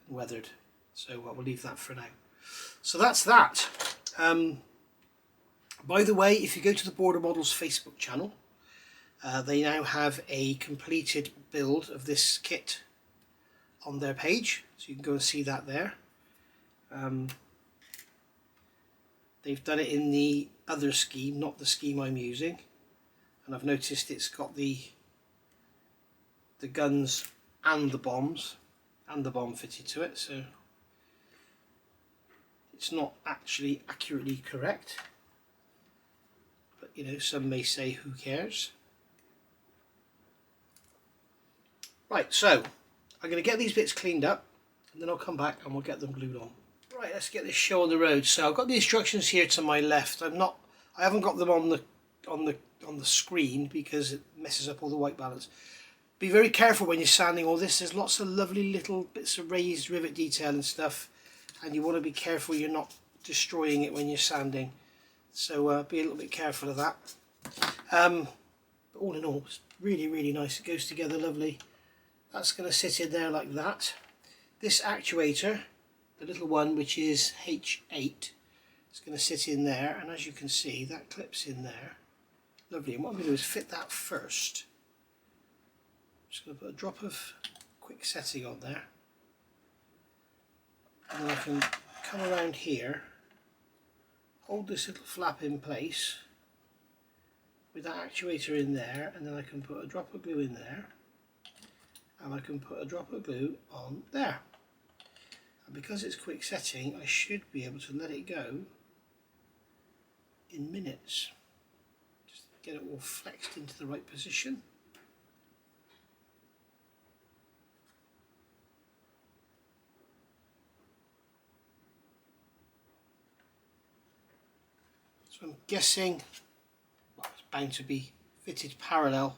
and weathered. So we'll leave that for now. So that's that. By the way, if you go to the Border Models Facebook channel, they now have a completed build of this kit on their page, so you can go and see that there. They've done it in the other scheme, not the scheme I'm using, and I've noticed it's got the guns and the bombs and the bomb fitted to it, so it's not actually accurately correct, but you know, some may say who cares. Right, so I'm going to get these bits cleaned up and then I'll come back and we'll get them glued on. Right, let's get this show on the road. So I've got the instructions here to my left. I haven't got them on the screen because it messes up all the white balance. Be very careful when you're sanding all this. There's lots of lovely little bits of raised rivet detail and stuff, and you want to be careful you're not destroying it when you're sanding. So be a little bit careful of that. But all in all, it's really, really nice. It goes together lovely. That's going to sit in there like that. This actuator, the little one which is H8, is going to sit in there, and as you can see that clips in there. Lovely. And what I'm going to do is fit that first. I'm just going to put a drop of quick setting on there, and then I can come around here, hold this little flap in place with that actuator in there, and then I can put a drop of glue in there, and I can put a drop of glue on there. And because it's quick setting, I should be able to let it go in minutes. Just get it all flexed into the right position. So I'm guessing, well, it's bound to be fitted parallel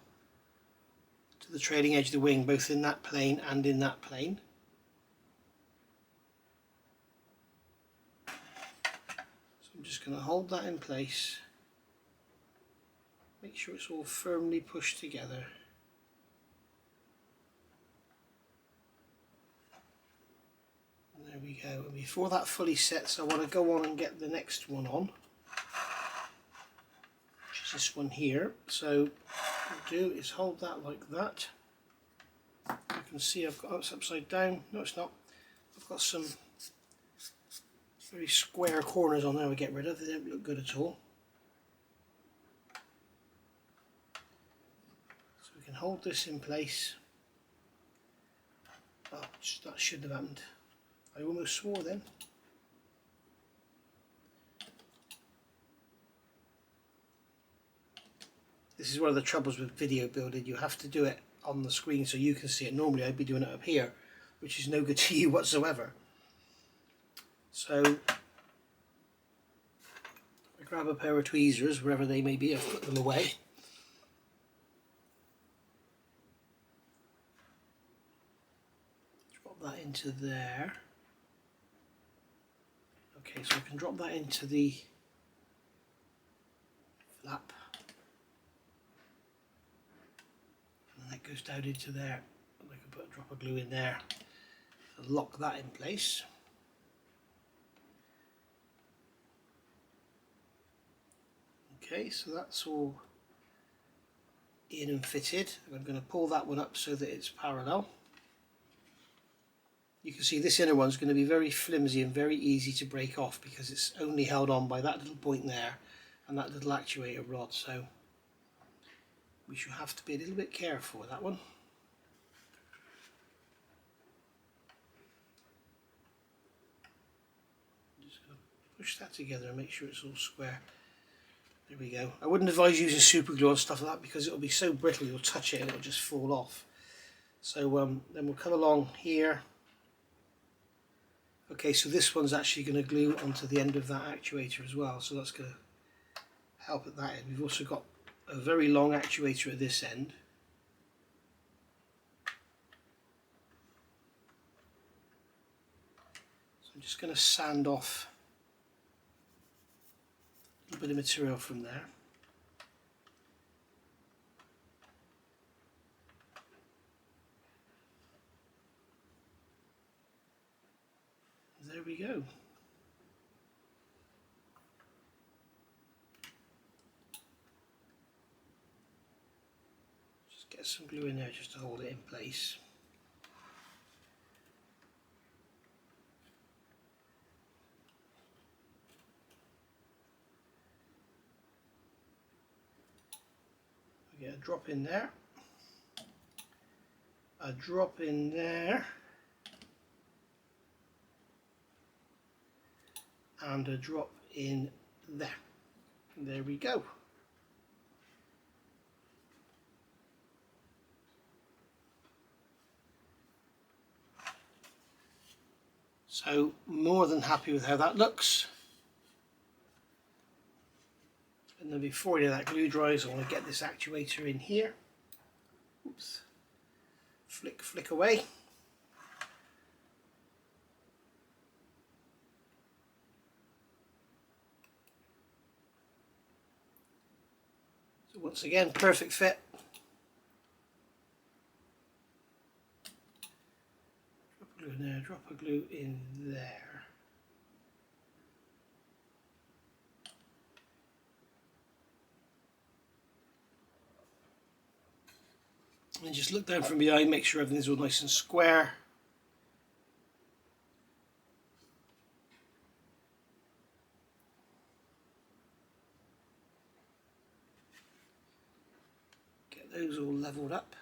to the trailing edge of the wing, both in that plane and in that plane. So I'm just going to hold that in place, make sure it's all firmly pushed together. And there we go. And before that fully sets, I want to go on and get the next one on, which It's this one here. So what I'll do is hold that like that. You can see I've got, oh, it's upside down. No, it's not. I've got some very square corners on there we get rid of. They don't look good at all. So we can hold this in place. Oh, that shouldn't have happened. I almost swore then. This is one of the troubles with video building. You have to do it on the screen so you can see it. Normally I'd be doing it up here, which is no good to you whatsoever. So I grab a pair of tweezers, wherever they may be. I've put them away. Drop that into there. Okay, so I can drop that into the flap. And that goes down into there. And I can put a drop of glue in there and lock that in place. Okay, so that's all in and fitted. I'm going to pull that one up so that it's parallel. You can see this inner one's going to be very flimsy and very easy to break off because it's only held on by that little point there and that little actuator rod, so we should have to be a little bit careful with that one. Just going to push that together and make sure it's all square. There we go. I wouldn't advise using super glue on stuff like that because it'll be so brittle you'll touch it and it'll just fall off. So then we'll come along here. Okay, so this one's actually going to glue onto the end of that actuator as well, so that's going to help at that end. We've also got a very long actuator at this end. So I'm just going to sand off a little bit of material from there. There we go. Just get some glue in there just to hold it in place. We get a drop in there, a drop in there, and a drop in there. And there we go. So more than happy with how that looks. And then before any of that glue dries, I want to get this actuator in here. Oops. Flick away. So once again, perfect fit. Drop a glue in there, drop a glue in there. And just look down from behind, make sure everything's all nice and square. Get those all leveled up.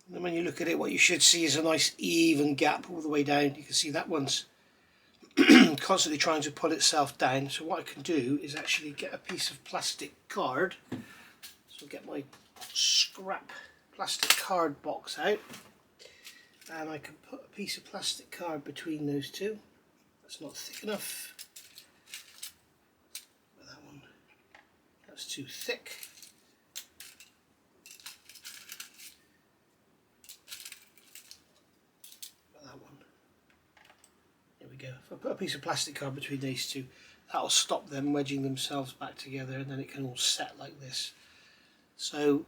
And then when you look at it, what you should see is a nice even gap all the way down. You can see that one's constantly trying to pull itself down. So what I can do is actually get a piece of plastic card. So I'll get my scrap plastic card box out, and I can put a piece of plastic card between those two. That's not thick enough. That one, that's too thick. If I put a piece of plastic card between these two, that'll stop them wedging themselves back together, and then it can all set like this. So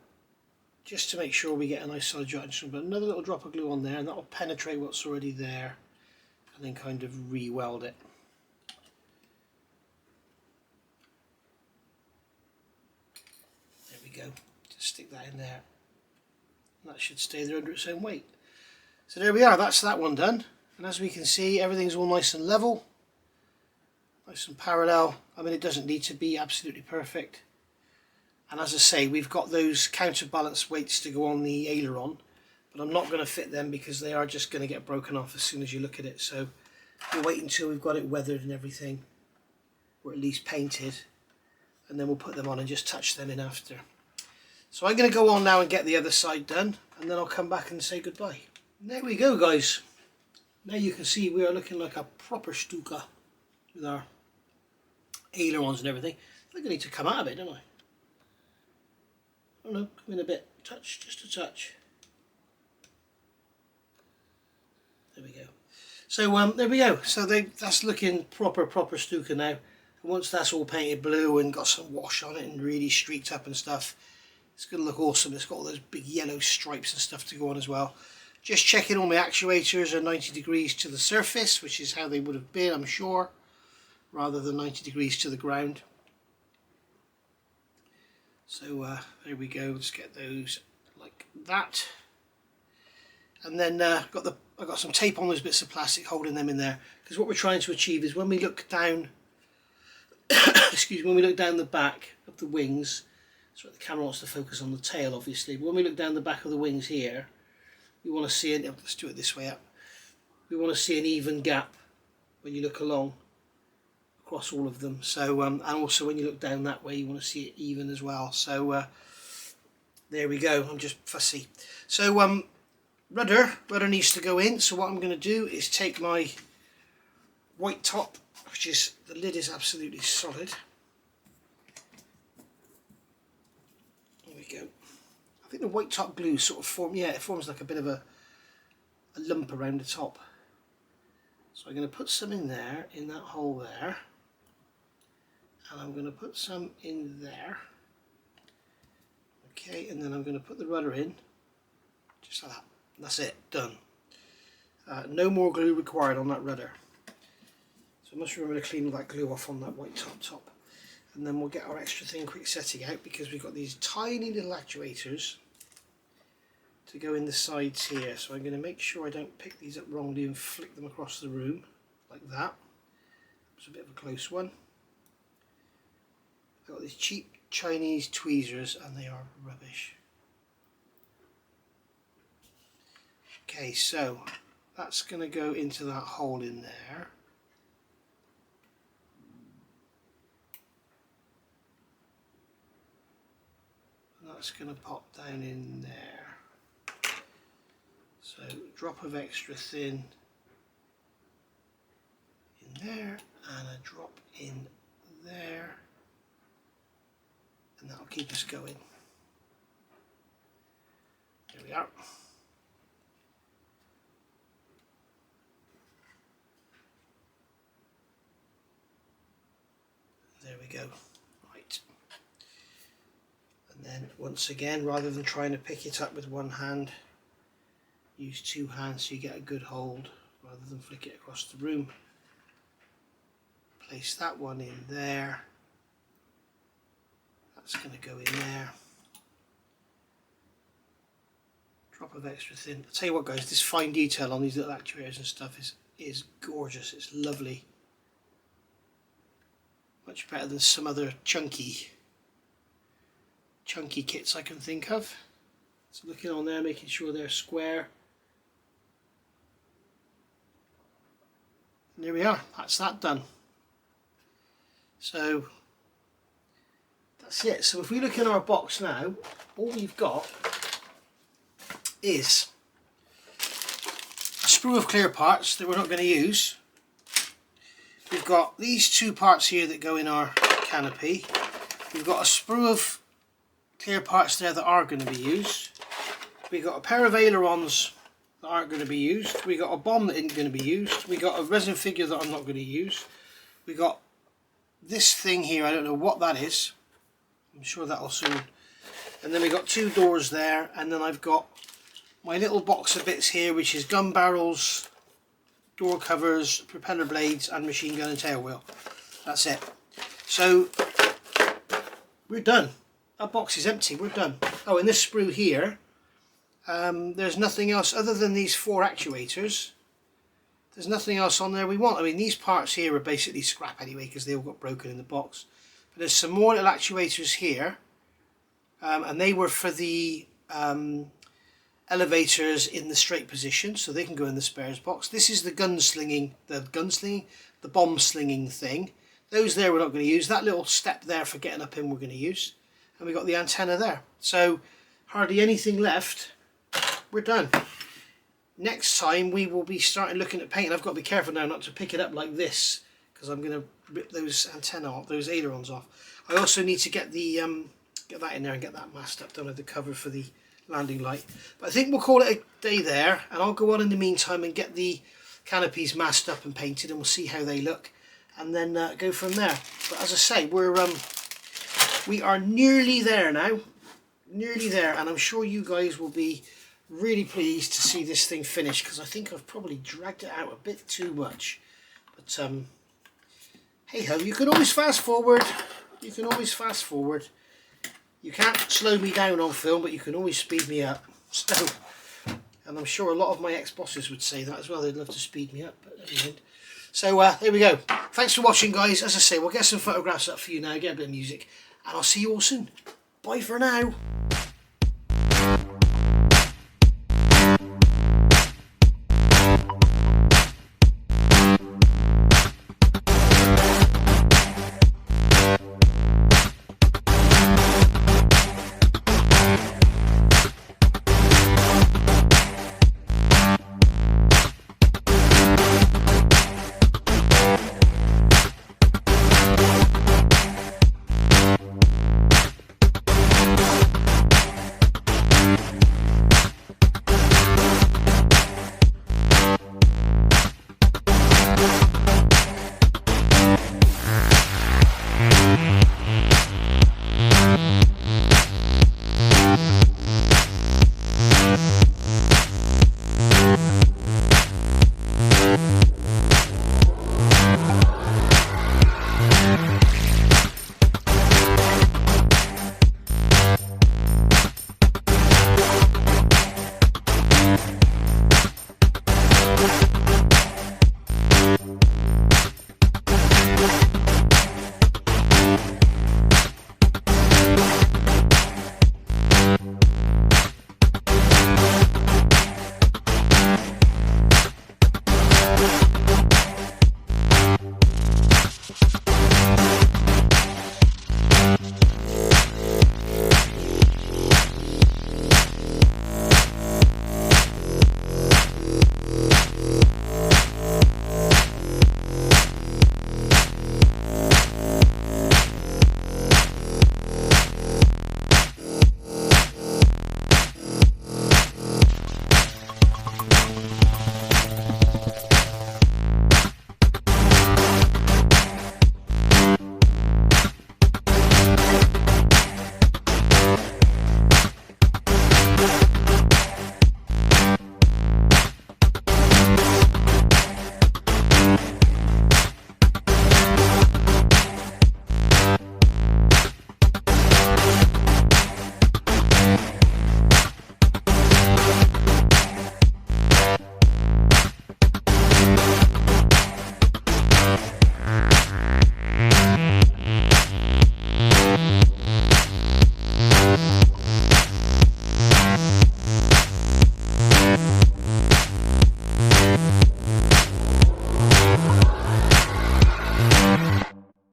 just to make sure we get a nice solid joint, but another little drop of glue on there, and that'll penetrate what's already there. and then kind of re-weld it. There we go. Just stick that in there. That should stay there under its own weight. So there we are, that's that one done. And as we can see, everything's all nice and level, nice and parallel. I mean, it doesn't need to be absolutely perfect. And as I say, we've got those counterbalance weights to go on the aileron, but I'm not going to fit them because they are just going to get broken off as soon as you look at it. So we'll wait until we've got it weathered and everything, or at least painted, and then we'll put them on and just touch them in after. So I'm going to go on now and get the other side done, and then I'll come back and say goodbye. And there we go, guys. Now you can see we are looking like a proper Stuka with our ailerons and everything. I think I need to come out a bit, don't I? Oh no, come in a bit, touch, just a touch. There we go. So there we go. So that's looking proper Stuka now. And once that's all painted blue and got some wash on it and really streaked up and stuff, it's going to look awesome. It's got all those big yellow stripes and stuff to go on as well. Just checking all my actuators are 90 degrees to the surface, which is how they would have been, I'm sure, rather than 90 degrees to the ground. So there we go, let's get those like that. And then I've got some tape on those bits of plastic holding them in there, because what we're trying to achieve is when we look down excuse me, when we look down the back of the wings, so the camera wants to focus on the tail obviously, but when we look down the back of the wings here, we want to see let's do it this way up. We want to see an even gap when you look along across all of them. So and also when you look down that way, you want to see it even as well. So there we go. I'm just fussy. So rudder needs to go in. So what I'm going to do is take my white top, which is, the lid is absolutely solid. There we go. I think the white top glue sort of forms like a bit of a lump around the top. So I'm going to put some in there, in that hole there, and I'm going to put some in there. Okay, and then I'm going to put the rudder in, just like that. That's it, done. No more glue required on that rudder. So I must remember to clean all that glue off on that white top. And then we'll get our extra thing quick setting out, because we've got these tiny little actuators to go in the sides here. So I'm going to make sure I don't pick these up wrongly and flick them across the room like that. It's a bit of a close one. I've got these cheap Chinese tweezers and they are rubbish. Okay, so that's going to go into that hole in there. That's going to pop down in there. So drop of extra thin in there and a drop in there, and that'll keep us going. There we are. There we go. Right. And then once again, rather than trying to pick it up with one hand, use two hands so you get a good hold rather than flick it across the room. Place that one in there. That's going to go in there. Drop of extra thin. I'll tell you what, guys, this fine detail on these little actuators and stuff is gorgeous. It's lovely. Much better than some other chunky kits I can think of. So looking on there, making sure they're square. And there we are, that's that done. So that's it. So if we look in our box now, all we've got is a sprue of clear parts that we're not going to use. We've got these two parts here that go in our canopy. We've got a sprue of clear parts there that are going to be used. We've got a pair of ailerons that aren't going to be used. We've got a bomb that isn't going to be used. We've got a resin figure that I'm not going to use. We've got this thing here, I don't know what that is. I'm sure that'll soon. And then we've got two doors there, and then I've got my little box of bits here, which is gun barrels, door covers, propeller blades and machine gun and tail wheel. That's it. So we're done. That box is empty, we're done. Oh, and this sprue here, there's nothing else other than these 4 actuators. There's nothing else on there we want. I mean, these parts here are basically scrap anyway because they all got broken in the box. But there's some more little actuators here, and they were for the elevators in the straight position, so they can go in the spares box. This is the bomb slinging thing. Those there we're not going to use. That little step there for getting up in we're going to use. And we got the antenna there. So hardly anything left. We're done. Next time we will be starting looking at paint. I've got to be careful now not to pick it up like this because I'm going to rip those antenna off, those ailerons off. I also need to get the get that in there and get that masked up, done with the cover for the landing light. But I think we'll call it a day there, and I'll go on in the meantime and get the canopies masked up and painted, and we'll see how they look, and then go from there. But as I say, we are nearly there now, nearly there, and I'm sure you guys will be really pleased to see this thing finished because I think I've probably dragged it out a bit too much. But hey ho, you can always fast forward. You can always fast forward. You can't slow me down on film, but you can always speed me up. So, and I'm sure a lot of my ex-bosses would say that as well. They'd love to speed me up, but never mind. So there we go. Thanks for watching, guys. As I say, we'll get some photographs up for you now, get a bit of music, and I'll see you all soon. Bye for now.